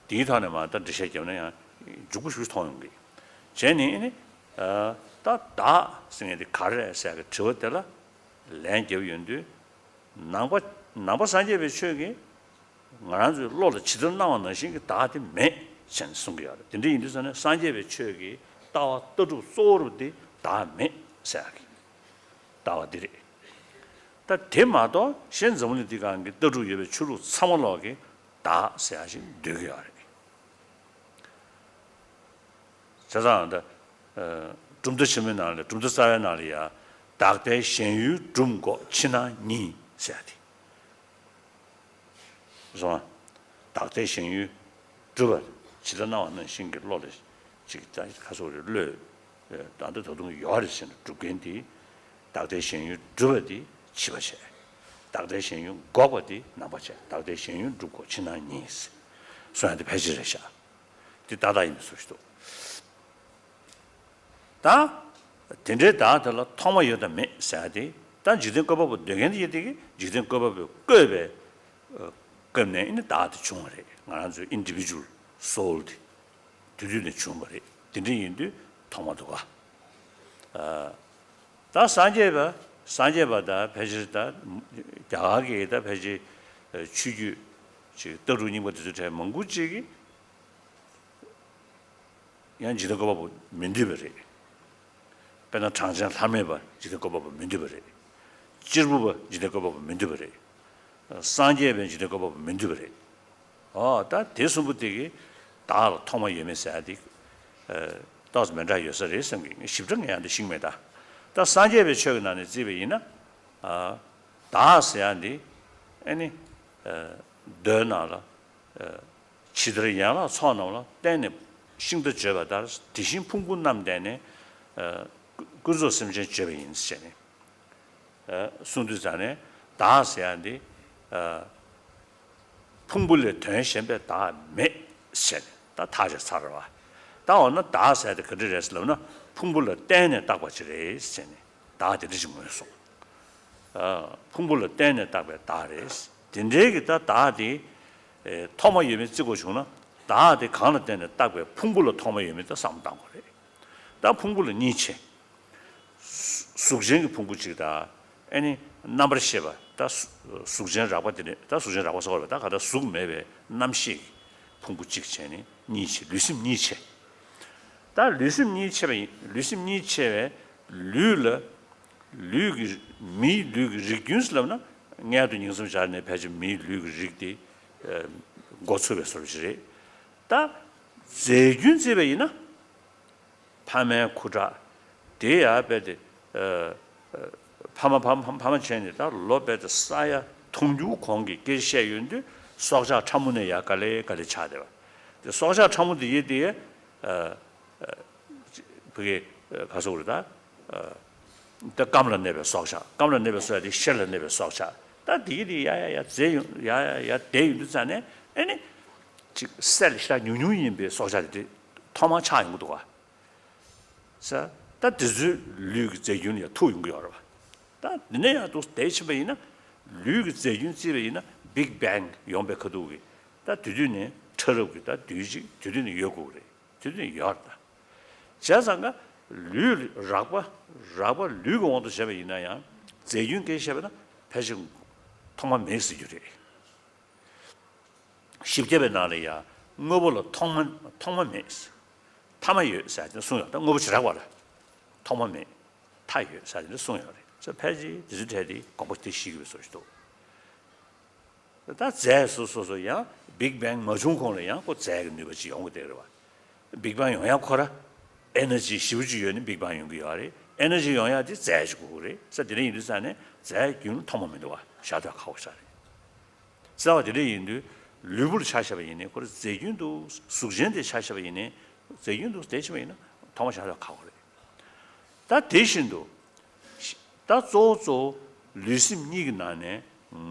S1: 디타네만 다 드셔잖아요 죽고 싶어 통한 게 제니 다 생애데 가르에서 저들라 랭겨윤데 나바 산제베 쉬게 나한테 로를 치든 나왔는 신게 다들 매 신송이야 근데 인도서는 산제베 쉬게 다 떠도 소르데 다매 사기 다와들이 다 대마도 신점을디가 한게 떠도 예배 주로 삼월하게 다 세하신 되게 하래 자자한테 좀더 치면 나래 좀더 쌓여 나리야 다대 신유 중고 친한 니 세야디 그래서 다대 신유 저거 지도 나왔는 신기 로를 직자 가서를 나도 더동 요하르신 두겐디 다대 신유 저디 치버셔 다대 신유 고버디 나버셔 다대 신유 중고 친한 니스 소한테 배지르샤 디다다 있는 소리도 다 된제 다들 통마 여담에 사디 단 지든 거버 되겠는지 되게 지든 거버 거베 끝내 있는 다들 중얼해 나한테 인디비주얼 소울드 두두네 중얼해 된제인데 통마도가 다 산제바다 배지다 야하게다 배지 취주 지 떠루니 것도 제 몽구지기 양지도 거버 민디버리 배나 장장 삼매바 지도 거 보면 민주버리 지르부 지도 거 보면 민주버리 산제변 지도 거 보면 민주버리 다 대수부터기 다 통화 예매사디 다스 면자 요소리 생기 십정해야데 싱매다 다 산제베 최근에 집에이나 다스야디 아니 더나라 치드리야나 손나라 때네 싱도 제바다 디신 풍분남되네 그저 심지 제베인스네 순두자네 다스야디 풍불레 전신배 다매 셋. 다 타져 살아와. 다 어느 다세도 그들에서는 풍불레 때네 딱과 지레 셋네. 다 되지 뭐였어. 풍불레 때네 딱과 다레스. 진짜게 다 다디 토마 예매 찍고 주나 다디 가는 때네 딱과 풍불레 토마 예매도 상당 거래. 다 풍불레 니체. 숙쟁이 풍부지다. 아니 넘버 7. 다 숙쟁이라고 되네. 다 숙쟁이라고 서로 다 가다 숙매배 남식 풍부 직전에 니체 류심 니체. 다 류심 니체에 류르 미 류기준스라나 냐도 닝좀 잘네 패지 미 류기직디 고츠베 소리지. 다 제균제베이나 파메 쿠자 대야베데 파만 전에다 로베드 사야 통주 공기 계시윤데 소자 참문에 약간에 가르쳐야 소자 참문도 예대에 그게 가서 그러다 더 감런 내배 소자 감런 내배 소야 돼 셜런 내배 소자 다 디디 야야야 제 야야야 대유잖아 아니 즉 셀시라 뉴뉴인베 소자데 토마 차인 것도 와 자, 다 드즈 류그 제윤이야 토용 거 알아. 다 내야 또 대치베이나 류그 제윤 집에이나 빅뱅 용백거도기. 다 드즈네 처럽기 다 드즈네 요구래. 드즈네 열다. 자상가 류 라바 류가 원도 셔베이나야. 제윤 계셔베나 패션 통만 메스 주래. 십제베 나래야. 뭐불로 통만 메스. 他们有啥子送药，但我不吃他话了。他们没，他有啥子送药的，这牌子日台的搞不得西个说许多。但再说样，Big Bang 没中空了样，我再个那个用个得了吧？Big Bang 用样快了 ，energy 修具用的 Big Bang 用个样的 ，energy 用样的再是个的，这这里印度啥呢？再用他们没多啊，下头考啥的？只要这里印度吕布的查下边呢，或者再印度苏联的查下边呢。 제윤도 대치면은 통화샤를 가고 그래. 다 대신도 다 조조 류심 니그나네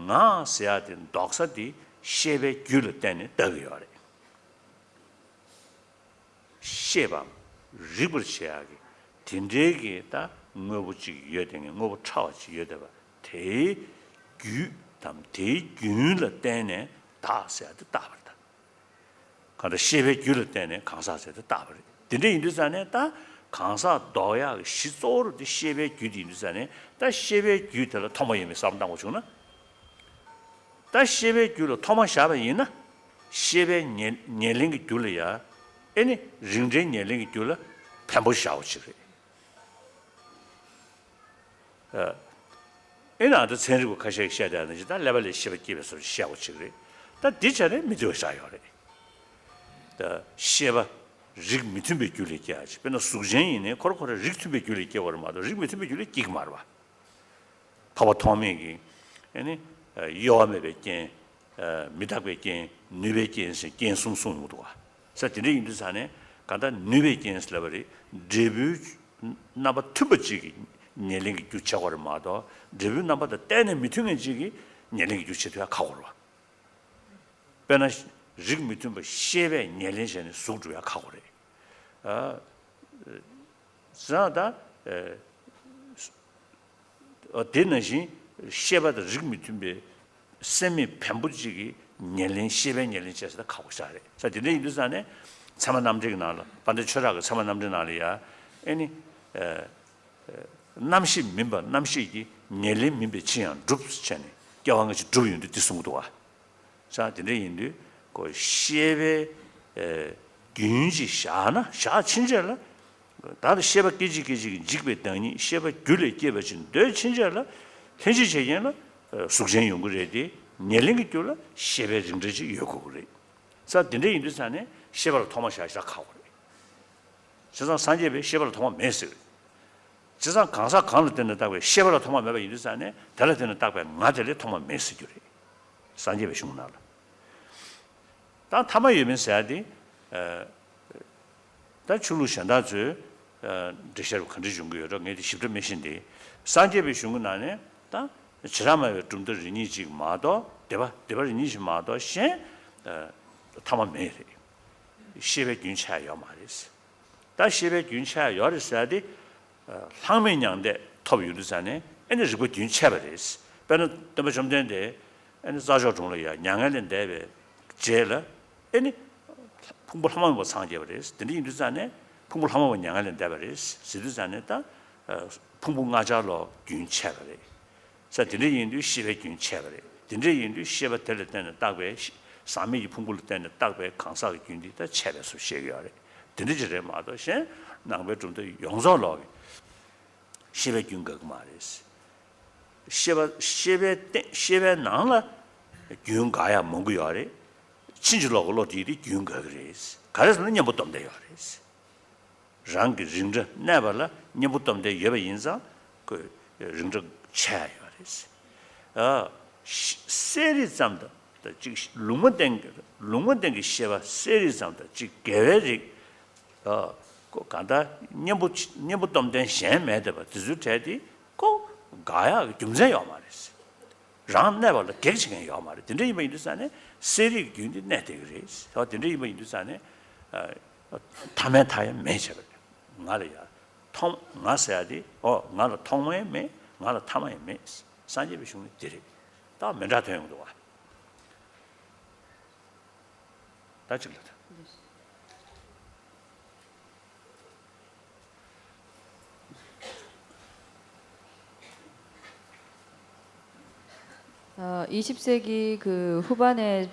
S1: 나 세야된 독사디 셰베 귤을 때네 더여래. 셰바 리블 셰야기 딘데기 다 뭐부지 여den게 뭐부 차와지 여대바 대규 담 대균을 때네 다 세야도 다 가다 시베 귤을 때네 강사세도 따버려. 근데 인도산에 다 강사 도야 시소르 시베 귤이 인도산에 다 시베 귤들 토마임에 싸움당고 주나? 다 시베 귤로 토마샤베 있나? 시베 년龄이 귤이야. 아니 링제 년齡이 귤을 편보샤오지 그래. 에나도 전리고 가셔야 되는지 다 레벨에 시베 귤에서 샤오지 그래. 다 디차네 미도샤요 그래. 다 시바 rig 미tumbe gyuleke aji bena sugjenine korokora rig tumbe gyuleke warmado rig mitumbe gyuleke gigmarwa pawa tomegi yani yoame beken midak beken nube kense kensum sunudwa sa tine indusane kada nube kenslabari debut naba tubachigi nelingi gyucha warmado debut naba da tene mitunge jigi nelingi gyucha tuya kawrwa bena rig mitumbe shebe nelinshene sugjuya kawre 자다 어디는지 셰바도 릭미tumbe 세미 편부지기 년龄 셰베 년齡에서 가고 싶어요. 자, 근데 인도산에 사만 남직이 나라. 반대 철학을 사만 남직 나리야. 아니 남시 멤버 남시기 년齡 멤버 지연 룹스 전에 겨왕같이 두윤도 뒤숨도 와. 자, 근데 인도 그 셰베 균지 샤나 샤 친절라 다들 셰바 끼지 직배等이 셰바 귤에 끼버진 더 친절라 현지 제견은 숙전 연구래디 년龄이 귤라 셰베 증지지 요구 그래. 자 근데 인도산에 시바로 토마샤 시작하고 지상 산제비 시바로 토마 메스 지상 강사 강을 때는 딱왜 시바로 토마 매바 이르산에 달을 때는 딱왜 나들이 토마 메스 줄이 산제비 슝나라 다 타마 유면서야디 다 출루션다즈 드셔로 컨디 중고요 내디 십점 메신데 산제비 슝나네 다 지라마 좀더 리니지 마도 대바 리니지 마도 신 타마 메리 시베 균차요 말이스 다 시베 균차 요르사디 상면양데 톱 유르산에 에너지 그 균차버리스 배는 또 좀 된데 에너 자조 중로야 양안된 대베 제라 에니 풍불 한번 뭐 상제버리스 근데 유르산에 풍불 한번 양안된 대버리스 시르산에 다 풍불 가자로 균차버리 자 근데 인도 시베 균차버리 근데 인도 시베 될 때는 딱왜 사미이 풍불 때는 딱왜 강사의 균디다 체배수 시행하래. 드리지를 마도신 남배 좀더 용서로 시베 균각 말이스. 시베 나라 균가야 뭔가야래. 친줄로로 디디 균각이스. 가르스는 녀부dom데 요레스. 랑기 징저 내발라 녀부dom데 여베 인자 그 징저 차요레스. 세리 잠다 즉 롱문된 시바 세리상다 즉 계획이 꼭 간다 녀부 dom된 셴매다 드즈테디 꼭 가야 좀세요 말이스 랑내발 객칭해요 말이 근데 이번 인도산에 세리 균이 내대그레스 저 근데 이번 인도산에 담에 타에 매셔버 말이야 통 나서야지 나로 통에 매 나로 탐에 매 산지비 흉이 들이 다 면자 대용도 와 다 질렀다.
S2: 20세기 그 후반에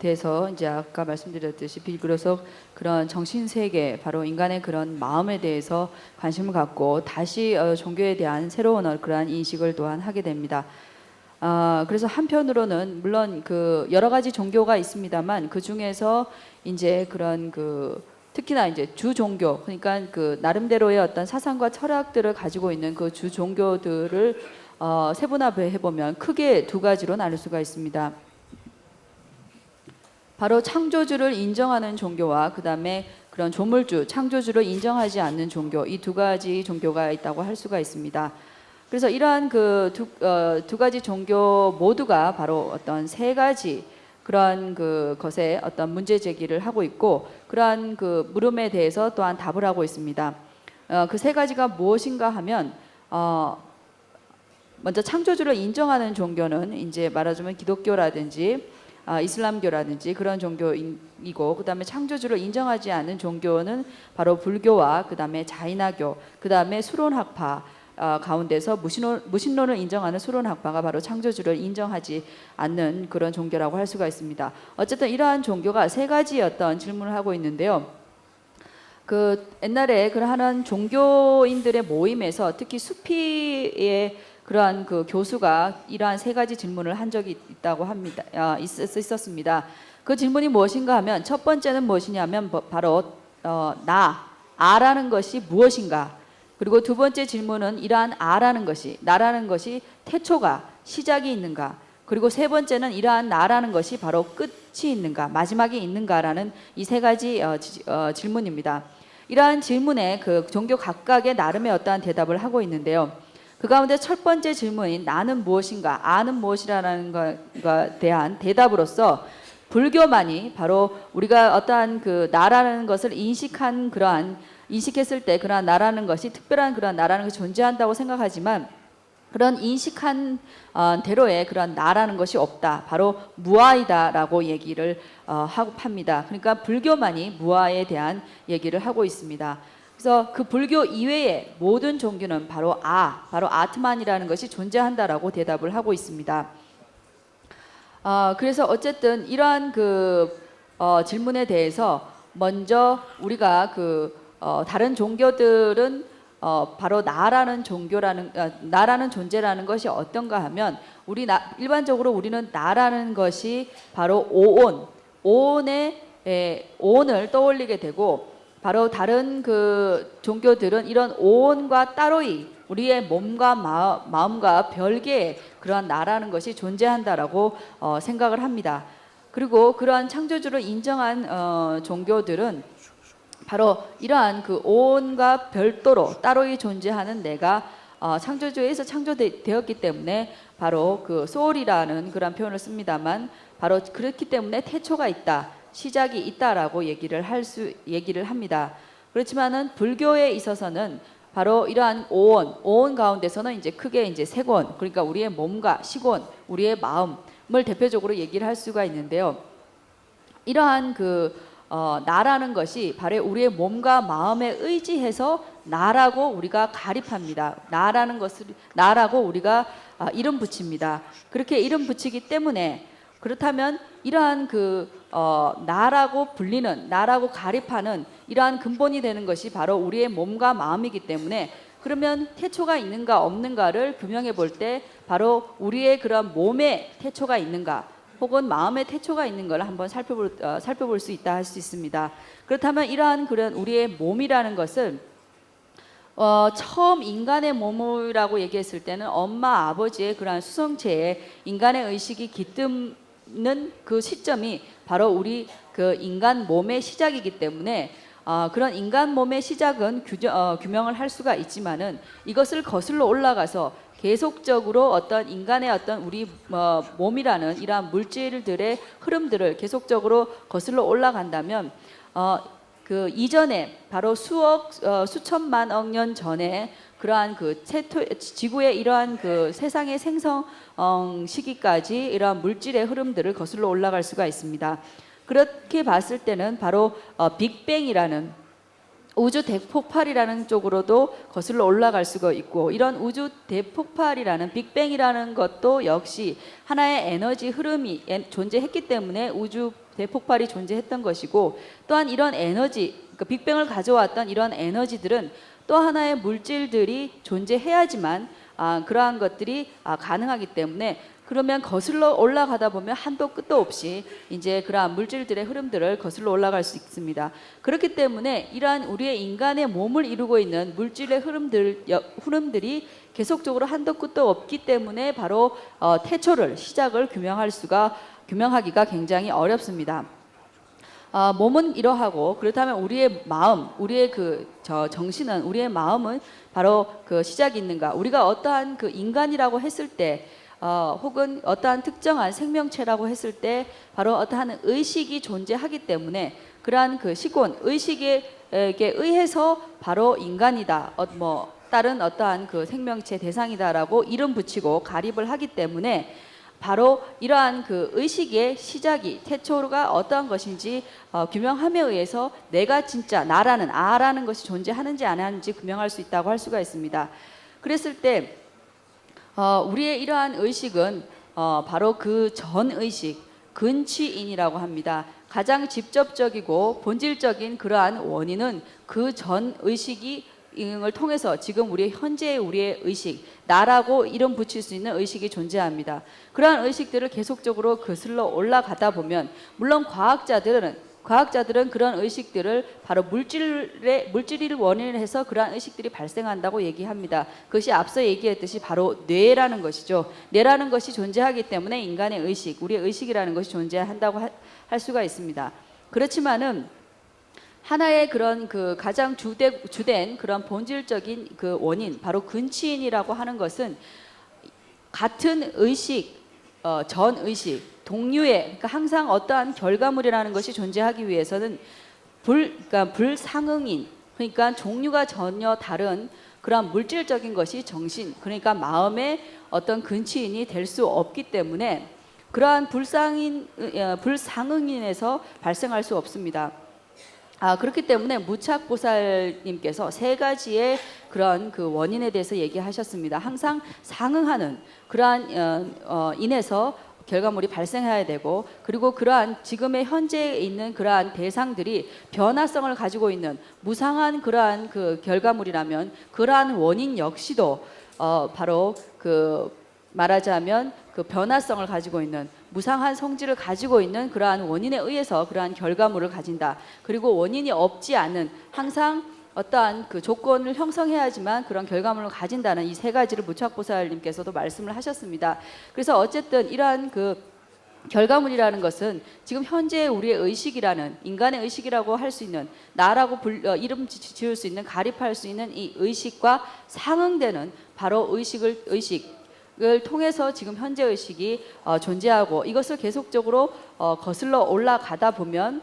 S2: 대해서 이제 아까 말씀드렸듯이 비그로서 그런 정신 세계, 바로 인간의 그런 마음에 대해서 관심을 갖고 다시 종교에 대한 새로운 그러한 인식을 또한 하게 됩니다. 그래서 한편으로는 물론 그 여러 가지 종교가 있습니다만 그 중에서 이제 그런 그 특히나 이제 주 종교, 그러니까 그 나름대로의 어떤 사상과 철학들을 가지고 있는 그 주 종교들을 세분화해 보면 크게 두 가지로 나눌 수가 있습니다. 바로 창조주를 인정하는 종교와 그다음에 그런 조물주, 창조주를 인정하지 않는 종교, 이 두 가지 종교가 있다고 할 수가 있습니다. 그래서 이러한 그 두 가지 종교 모두가 바로 어떤 세 가지 그러한 그 것에 어떤 문제 제기를 하고 있고, 그러한 그 물음에 대해서 또한 답을 하고 있습니다. 그 세 가지가 무엇인가 하면 먼저 창조주를 인정하는 종교는 이제 말하자면 기독교라든지 이슬람교라든지 그런 종교이고, 그다음에 창조주를 인정하지 않는 종교는 바로 불교와 그다음에 자인화교, 그다음에 수론학파 가운데서 무신론을 인정하는 수론학파가 바로 창조주를 인정하지 않는 그런 종교라고 할 수가 있습니다. 어쨌든 이러한 종교가 세 가지 어떤 질문을 하고 있는데요. 그 옛날에 그러한 종교인들의 모임에서 특히 수피의 그러한 그 교수가 이러한 세 가지 질문을 한 적이 있다고 합니다. 있었습니다. 그 질문이 무엇인가 하면 첫 번째는 무엇이냐면 바로 아라는 것이 무엇인가. 그리고 두 번째 질문은 이러한 아라는 것이, 나라는 것이 태초가, 시작이 있는가. 그리고 세 번째는 이러한 나라는 것이 바로 끝이 있는가, 마지막이 있는가라는 이 세 가지 질문입니다. 이러한 질문에 그 종교 각각의 나름의 어떠한 대답을 하고 있는데요. 그 가운데 첫 번째 질문인 나는 무엇인가, 아는 무엇이라는 것에 대한 대답으로서 불교만이 바로 우리가 어떠한 그 나라는 것을 인식했을 때 그러한 나라는 것이, 특별한 그러한 나라는 것이 존재한다고 생각하지만 그런 인식한 대로의 그런 나라는 것이 없다. 바로 무아이다라고 얘기를 하고 합니다. 그러니까 불교만이 무아에 대한 얘기를 하고 있습니다. 그래서 그 불교 이외의 모든 종교는 바로 아트만이라는 것이 존재한다라고 대답을 하고 있습니다. 그래서 어쨌든 이러한 그 질문에 대해서 먼저 우리가 다른 종교들은 바로 나라는 존재라는 것이 어떤가 하면 일반적으로 우리는 나라는 것이 바로 오온의 오온을 떠올리게 되고 바로 다른 그 종교들은 이런 오온과 따로이 우리의 몸과 마음과 별개의 그러한 나라는 것이 존재한다라고 생각을 합니다. 그리고 그러한 창조주를 인정한 종교들은 바로 이러한 그 오온과 별도로 따로이 존재하는 내가 창조주에서 창조되었기 때문에 바로 그 소울이라는 그런 표현을 씁니다만 바로 그렇기 때문에 태초가 있다, 시작이 있다라고 얘기를 합니다. 그렇지만은 불교에 있어서는 바로 이러한 오온 가운데서는 이제 크게 이제 세권, 그러니까 우리의 몸과 시권, 우리의 마음을 대표적으로 얘기를 할 수가 있는데요. 이러한 나라는 것이 바로 우리의 몸과 마음에 의지해서 나라고 우리가 가립합니다. 나라고 우리가 이름 붙입니다. 그렇게 이름 붙이기 때문에 그렇다면 이러한 나라고 불리는, 나라고 가립하는 이러한 근본이 되는 것이 바로 우리의 몸과 마음이기 때문에 그러면 태초가 있는가 없는가를 규명해 볼 때 바로 우리의 그런 몸에 태초가 있는가 혹은 마음의 태초가 있는 걸 한번 살펴볼 수 있다 할 수 있습니다. 그렇다면 이러한 그런 우리의 몸이라는 것은 처음 인간의 몸이라고 얘기했을 때는 엄마 아버지의 그러한 수성체에 인간의 의식이 깃드는 그 시점이 바로 우리 그 인간 몸의 시작이기 때문에 그런 인간 몸의 시작은 규명을 할 수가 있지만은 이것을 거슬러 올라가서 계속적으로 어떤 인간의 어떤 우리 몸이라는 이러한 물질들의 흐름들을 계속적으로 거슬러 올라간다면 그 이전에 바로 수천만억 년 전에 그러한 지구의 이러한 그 세상의 생성 시기까지 이러한 물질의 흐름들을 거슬러 올라갈 수가 있습니다. 그렇게 봤을 때는 바로 빅뱅이라는 우주 대폭발이라는 쪽으로도 거슬러 올라갈 수가 있고 이런 우주 대폭발이라는 빅뱅이라는 것도 역시 하나의 에너지 흐름이 존재했기 때문에 우주 대폭발이 존재했던 것이고 또한 이런 에너지, 그러니까 빅뱅을 가져왔던 이런 에너지들은 또 하나의 물질들이 존재해야지만 그러한 것들이 가능하기 때문에 그러면 거슬러 올라가다 보면 한도 끝도 없이 이제 그러한 물질들의 흐름들을 거슬러 올라갈 수 있습니다. 그렇기 때문에 이러한 우리의 인간의 몸을 이루고 있는 물질의 흐름들이 계속적으로 한도 끝도 없기 때문에 바로 시작을 규명하기가 굉장히 어렵습니다. 몸은 이러하고 그렇다면 우리의 마음, 우리의 정신은, 우리의 마음은 바로 그 시작이 있는가? 우리가 어떠한 그 인간이라고 했을 때 혹은 어떠한 특정한 생명체라고 했을 때 바로 어떠한 의식이 존재하기 때문에 그러한 그 시권, 의식에 의해서 바로 인간이다, 다른 어떠한 그 생명체 대상이다라고 이름 붙이고 가립을 하기 때문에 바로 이러한 그 의식의 시작이 태초가 어떠한 것인지 규명함에 의해서 내가 진짜 나라는 아라는 것이 존재하는지 안 하는지 규명할 수 있다고 할 수가 있습니다. 그랬을 때 우리의 이러한 의식은 바로 그 전 의식, 근치인이라고 합니다. 가장 직접적이고 본질적인 그러한 원인은 그 전 의식이 을 통해서 지금 현재의 우리의 의식, 나라고 이름 붙일 수 있는 의식이 존재합니다. 그러한 의식들을 계속적으로 거슬러 올라가다 보면 물론 과학자들은 그런 의식들을 바로 물질을 원인을 해서 그러한 의식들이 발생한다고 얘기합니다. 그것이 앞서 얘기했듯이 바로 뇌라는 것이죠. 뇌라는 것이 존재하기 때문에 인간의 의식, 우리의 의식이라는 것이 존재한다고 할 수가 있습니다. 그렇지만은 하나의 그런 그 가장 주된 그런 본질적인 그 원인, 바로 근치인이라고 하는 것은 같은 의식, 전 의식, 동류의, 그러니까 항상 어떠한 결과물이라는 것이 존재하기 위해서는 그러니까 불상응인, 그러니까 종류가 전혀 다른 그런 물질적인 것이 정신, 그러니까 마음의 어떤 근치인이 될 수 없기 때문에 그러한 불상응인에서 발생할 수 없습니다. 그렇기 때문에 무착보살님께서 세 가지의 그런 그 원인에 대해서 얘기하셨습니다. 항상 상응하는 그러한 인에서 결과물이 발생해야 되고, 그리고 그러한 지금의 현재에 있는 그러한 대상들이 변화성을 가지고 있는 무상한 그러한 그 결과물이라면 그러한 원인 역시도 바로 말하자면 그 변화성을 가지고 있는 무상한 성질을 가지고 있는 그러한 원인에 의해서 그러한 결과물을 가진다. 그리고 원인이 없지 않은 항상 어떠한 그 조건을 형성해야지만 그런 결과물을 가진다는 이 세 가지를 무착보살님께서도 말씀을 하셨습니다. 그래서 어쨌든 이러한 그 결과물이라는 것은 지금 현재 우리의 의식이라는 인간의 의식이라고 할 수 있는 나라고 이름 지을 수 있는 가립할 수 있는 이 의식과 상응되는 바로 의식을 통해서 지금 현재 의식이 존재하고 이것을 계속적으로 거슬러 올라가다 보면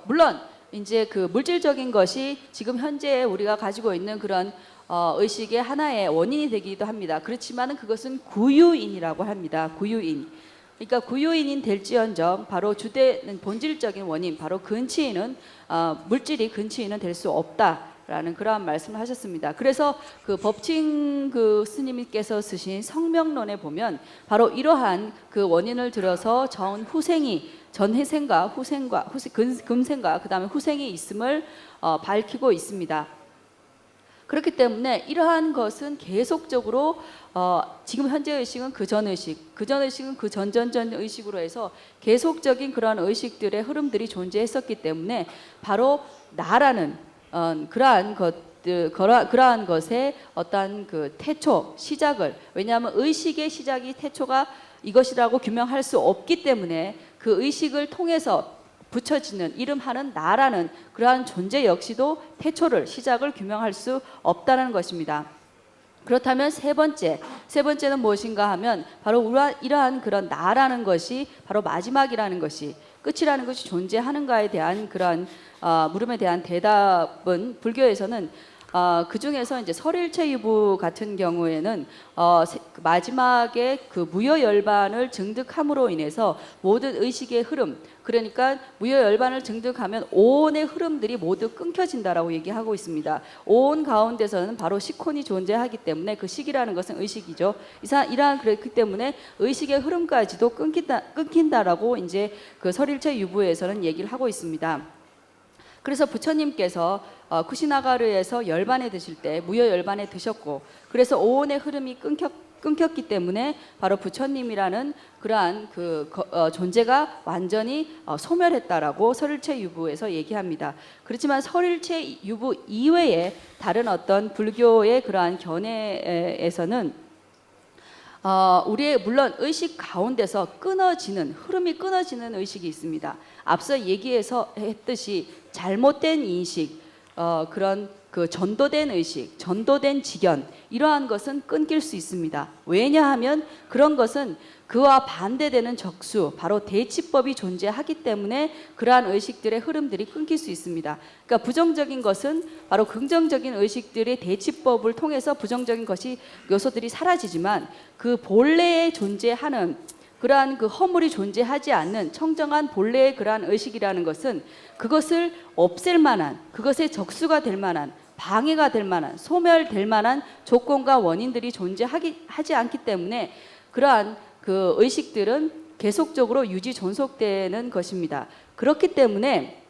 S2: 물론 이제 그 물질적인 것이 지금 현재 우리가 가지고 있는 그런 의식의 하나의 원인이 되기도 합니다. 그렇지만은 그것은 구유인이라고 합니다. 구유인. 그러니까 구유인인 될지언정 바로 주되는 본질적인 원인, 바로 근치인은 물질이 근치인은 될 수 없다라는 그러한 말씀을 하셨습니다. 그래서 그 법칭 그 스님께서 쓰신 성명론에 보면 바로 이러한 그 원인을 들어서 전회생과 후생과 금생과 그 다음에 후생이 있음을 밝히고 있습니다. 그렇기 때문에 이러한 것은 계속적으로 지금 현재 의식은 그 전 의식, 그 전 의식은 그 전전전 의식으로 해서 계속적인 그러한 의식들의 흐름들이 존재했었기 때문에 바로 나라는 그러한 것의 어떠한 그 태초 시작을, 왜냐하면 의식의 시작이 태초가 이것이라고 규명할 수 없기 때문에 그 의식을 통해서 붙여지는 이름하는 나라는 그러한 존재 역시도 태초를 시작을 규명할 수 없다는 것입니다. 그렇다면 세 번째는 무엇인가 하면 바로 이러한 그런 나라는 것이 바로 마지막이라는 것이 끝이라는 것이 존재하는가에 대한 그러한 물음에 대한 대답은 불교에서는 그 중에서 이제 설일체 유부 같은 경우에는 마지막에 그 무여열반을 증득함으로 인해서 모든 의식의 흐름, 그러니까 무여열반을 증득하면 오온의 흐름들이 모두 끊겨진다라고 얘기하고 있습니다. 오온 가운데서는 바로 식혼이 존재하기 때문에 그 식이라는 것은 의식이죠. 이러한 그렇기 때문에 의식의 흐름까지도 끊긴다라고 이제 그 설일체 유부에서는 얘기를 하고 있습니다. 그래서 부처님께서 쿠시나가르에서 열반에 드실 때 무여열반에 드셨고, 그래서 오온의 흐름이 끊겼기 때문에 바로 부처님이라는 그러한 존재가 완전히 소멸했다라고 설일체 유부에서 얘기합니다. 그렇지만 설일체 유부 이외에 다른 어떤 불교의 그러한 견해에서는 우리의 물론 의식 가운데서 흐름이 끊어지는 의식이 있습니다. 앞서 했듯이 잘못된 인식, 그런 그 전도된 의식, 전도된 지견, 이러한 것은 끊길 수 있습니다. 왜냐하면 그런 것은 그와 반대되는 적수, 바로 대치법이 존재하기 때문에 그러한 의식들의 흐름들이 끊길 수 있습니다. 그러니까 부정적인 것은 바로 긍정적인 의식들의 대치법을 통해서 부정적인 요소들이 사라지지만 그 본래에 존재하는 그러한 그 허물이 존재하지 않는 청정한 본래의 그러한 의식이라는 것은 그것을 없앨 만한, 그것의 적수가 될 만한, 방해가 될 만한, 소멸될 만한 조건과 원인들이 존재하지 않기 때문에 그러한 그 의식들은 계속적으로 유지 존속되는 것입니다. 그렇기 때문에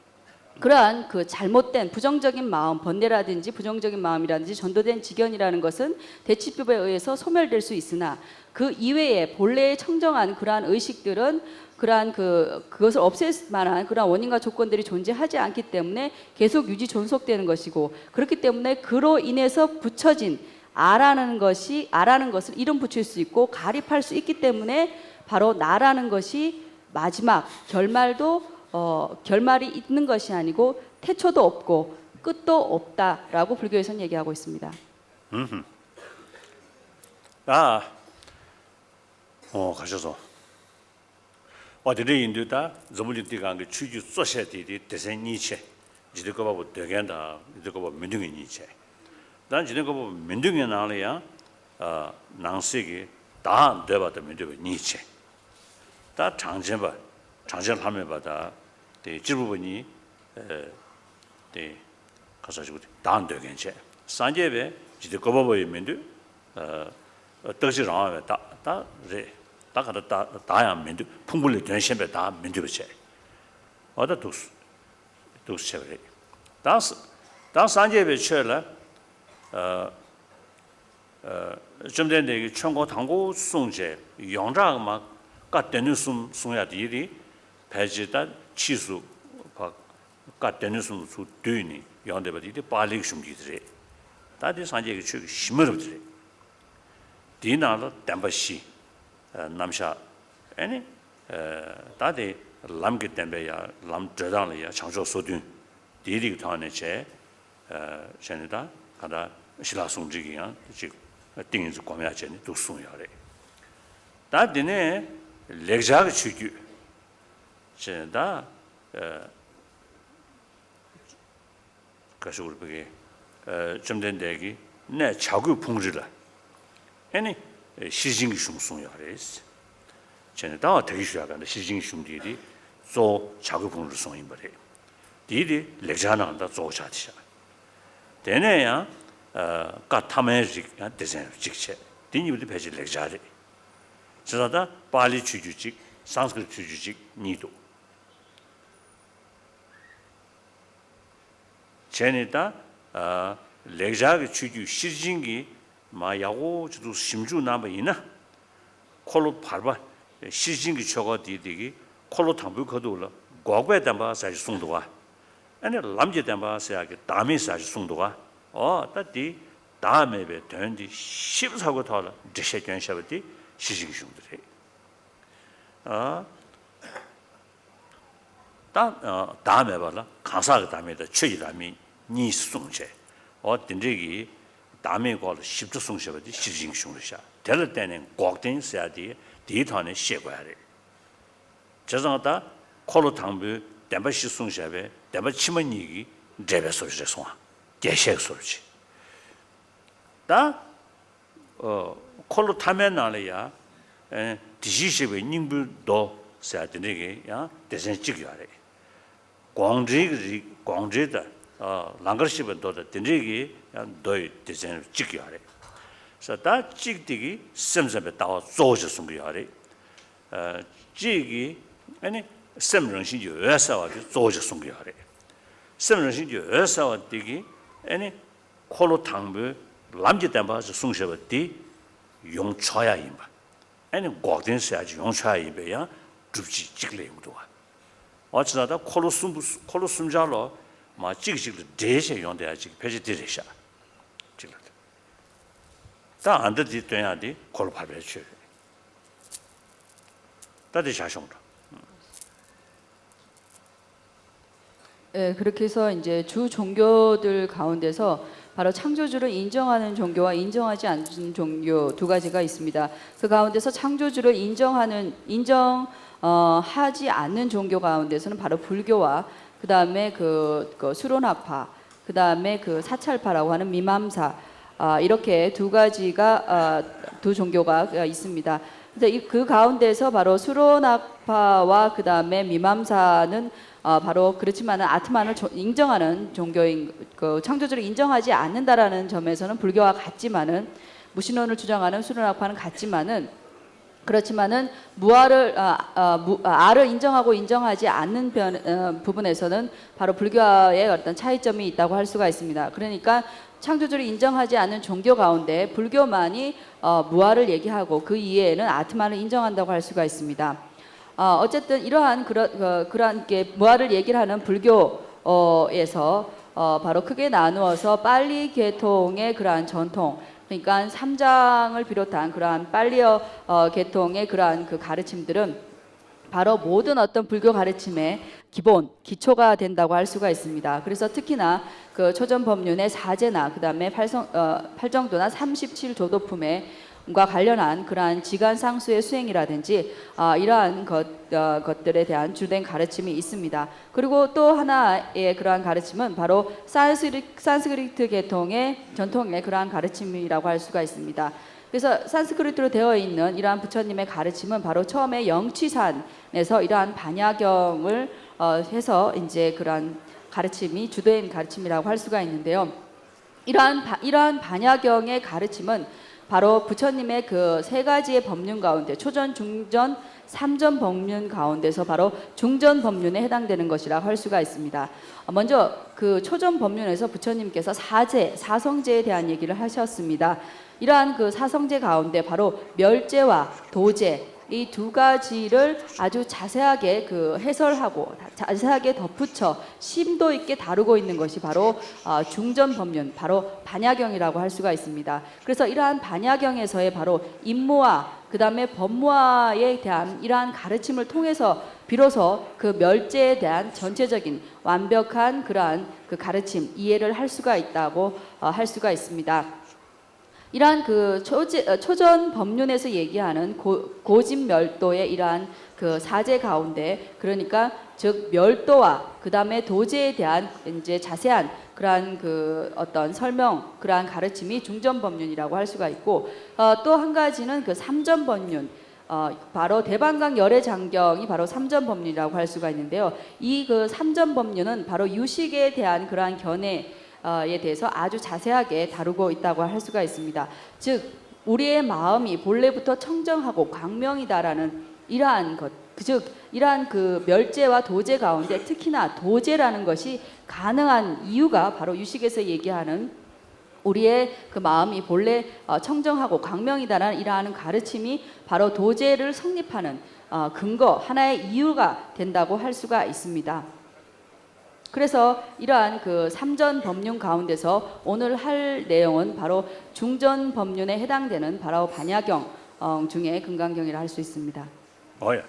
S2: 그러한 그 잘못된 부정적인 마음, 번뇌라든지 부정적인 마음이라든지 전도된 지견이라는 것은 대치법에 의해서 소멸될 수 있으나 그 이외에 본래의 청정한 그러한 의식들은 그러한 그것을 없앨 만한 그러한 원인과 조건들이 존재하지 않기 때문에 계속 유지 존속되는 것이고, 그렇기 때문에 그로 인해서 붙여진 아라는 것을 이름 붙일 수 있고 가립할 수 있기 때문에 바로 나라는 것이 마지막 결말이 있는 것이 아니고 태초도 없고 끝도 없다라고 불교에서는 얘기하고 있습니다.
S1: 가셔서 어디를 인도다 저물리가 그 추주 소셔티디 대생니체 지도가 뭐 되겠다 이거 뭐 민중이 니체 난 지도가 뭐 민중이 나려야 낭식이 다 되버다 민중이 니체 다 장전하면 받아 대 지부분이 대 가서지고 다 되겠지 산제베 지도가 뭐 민중 떡지랑 다다래 다가다 다야면도 풍불이 된 셈에 다 면도체 어다 독스체래 다 산제베 쳐라 좀 전에 청고 당고 송제 영장 막 까때는 숨야 일이 배지다 치수 까때는 숨수 되니 연대버디 빨리 숨기들이 다들 산재가 추기 심어버들이 디나로 담바시 남샤 아니 다들 람게 담배야 람 저당이야 장소 소든 디리 타네 제 전에다 가다 실라송지기야 지금 띵인지 고민하자니 또 숨야래 다들네 렉자가 추기 제다 그래서 우리 그게 좀 된대기 내 자구 풍지라 아니 시징이 숭숭야래스 전에 다 되게 쉬어가는데 시징이 숭디리 조 자구 풍지를 송인 버려 디디 렉자나한다 조차티야 되네야 까타메직 대전 직체 디니부터 배지 렉자리 저다 빨리 주주직 상스크립 주주직 니도 제네다 렉자가 주주 시징기 마야고 주도 심주 남아이나 콜로 발바 시징기 저거 디디기 콜로 탐부 거도라 과거에 담바 사실 송도와 아니 남제 담바 사야게 다음에 사실 송도와 따디 다음에 배 된디 십사고 타라 제시견 샤버디 시징기 흉들이 다음에 봐라 가사가 다음에다 최이라미 니 송제 어떤지기 다음에 걸 십주 송셔버디 시징기 흉르샤 될 때는 꼭된 써야지 디탄에 셰과래 저정다 콜로 탕부 담바시 송셔베 담바 치머니기 제베 소리제 송아 대셰 소리지 다 콜로 타면 나래야 디시시베 닝부도 써야되게 야 대신 찍어야래 광주다 랑거시번도 된지기 너희 대신 찍어야래 그래서 다 찍디기 셈셈에 따와 조지 송겨야래 찍이 아니 셈정신이 여사와 조지 송겨야래 셈정신이 여사와 되기 아니 콜로 탕부 남지 담바서 송셔버디 용쳐야 임바 아니 꼭된 써야지 용쳐야 임베야 줍지 찍래용도 와 어쩌다 콜로 숨자로 마 찍찍 대세 용돼야지 배지 들으셔 찍을 다 안들지 돼야지 콜로 발배 쳐 다들 자성도
S2: 그렇게 해서 이제 주 종교들 가운데서 바로 창조주를 인정하는 종교와 인정하지 않는 종교 두 가지가 있습니다. 그 가운데서 창조주를 인정하지 않는 종교 가운데서는 바로 불교와 그 다음에 그 수론학파, 그 다음에 그 사찰파라고 하는 미맘사 이렇게 두 가지가 두 종교가 있습니다. 그래서 그 가운데서 바로 수론학파와 그 다음에 미맘사는 바로 그렇지만은 아트만을 인정하는 종교인 그 창조주를 인정하지 않는다라는 점에서는 불교와 같지만은 무신론을 주장하는 수론학파는 같지만은 그렇지만은 아를 인정하고 인정하지 않는 부분에서는 바로 불교와의 어떤 차이점이 있다고 할 수가 있습니다. 그러니까 창조주를 인정하지 않는 종교 가운데 불교만이 무아를 얘기하고 그 이외에는 아트만을 인정한다고 할 수가 있습니다. 어쨌든 이러한 그러한 게 무아를 얘기를 하는 불교에서 바로 크게 나누어서 빨리 계통의 그러한 전통, 그러니까 삼장을 비롯한 그러한 빨리어 계통의 그러한 그 가르침들은 바로 모든 어떤 불교 가르침의 기본, 기초가 된다고 할 수가 있습니다. 그래서 특히나 그 초전 법륜의 사제나 그다음에 팔정도나 37조도품에 과 관련한 그러한 지간상수의 수행이라든지 이러한 것들에 대한 주된 가르침이 있습니다. 그리고 또 하나의 그러한 가르침은 바로 산스크리트 계통의 전통의 그러한 가르침이라고 할 수가 있습니다. 그래서 산스크리트로 되어 있는 이러한 부처님의 가르침은 바로 처음에 영취산에서 이러한 반야경을 해서 이제 그러한 가르침이 주된 가르침이라고 할 수가 있는데요. 이러한 반야경의 가르침은 바로 부처님의 그 세 가지의 법륜 가운데 초전, 중전, 삼전 법륜 가운데서 바로 중전 법륜에 해당되는 것이라고 할 수가 있습니다. 먼저 그 초전 법륜에서 부처님께서 사성제에 대한 얘기를 하셨습니다. 이러한 그 사성제 가운데 바로 멸제와 도제에 이 두 가지를 아주 자세하게 그 해설하고 자세하게 덧붙여 심도 있게 다루고 있는 것이 바로 중전 법륜, 바로 반야경이라고 할 수가 있습니다. 그래서 이러한 반야경에서의 바로 임무와 그 다음에 법무화에 대한 이러한 가르침을 통해서 비로소 그 멸제에 대한 전체적인 완벽한 그러한 그 가르침, 이해를 할 수가 있다고 할 수가 있습니다. 이러한 그 초전 법륜에서 얘기하는 고진멸도의 이러한 그 사제 가운데, 그러니까 즉 멸도와 그 다음에 도제에 대한 이제 자세한 그러한 그 어떤 설명, 그러한 가르침이 중전 법륜이라고 할 수가 있고, 또 한 가지는 그 삼전 법륜, 바로 대방강 열애 장경이 바로 삼전 법륜이라고 할 수가 있는데요. 이 그 삼전 법륜은 바로 유식에 대한 그러한 견해에 대해서 아주 자세하게 다루고 있다고 할 수가 있습니다. 즉 우리의 마음이 본래부터 청정하고 광명이다라는 이러한 것, 즉 이러한 그 멸제와 도제 가운데 특히나 도제라는 것이 가능한 이유가 바로 유식에서 얘기하는 우리의 그 마음이 본래 청정하고 광명이다라는 이러한 가르침이 바로 도제를 성립하는 근거, 하나의 이유가 된다고 할 수가 있습니다. 그래서 이러한 그 삼전 법륜 가운데서 오늘 할 내용은 바로 중전 법륜에 해당되는 바로 반야경 중에 금강경이라 할 수 있습니다.
S1: 예.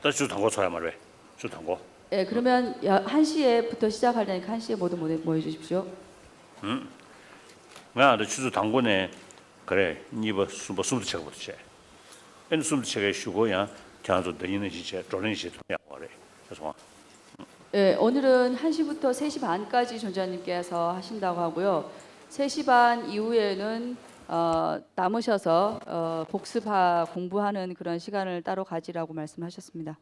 S1: 나 주소 당고 쳐야 말해. 주소 당고.
S2: 예, 그러면 1시에부터 시작하려니까 1시에 모두 모여 주십시오.
S1: 나 주소 당고네. 그래. 니뭐 숨도 책부터 쳐. 엔 숨도 책에 쉬고야. 장소 되는 시체, 조는 시체 통야 말해. 죄송합
S2: 예, 오늘은 1시부터 3시 반까지 존자님께서 하신다고 하고요. 3시 반 이후에는 남으셔서 공부하는 그런 시간을 따로 가지라고 말씀하셨습니다.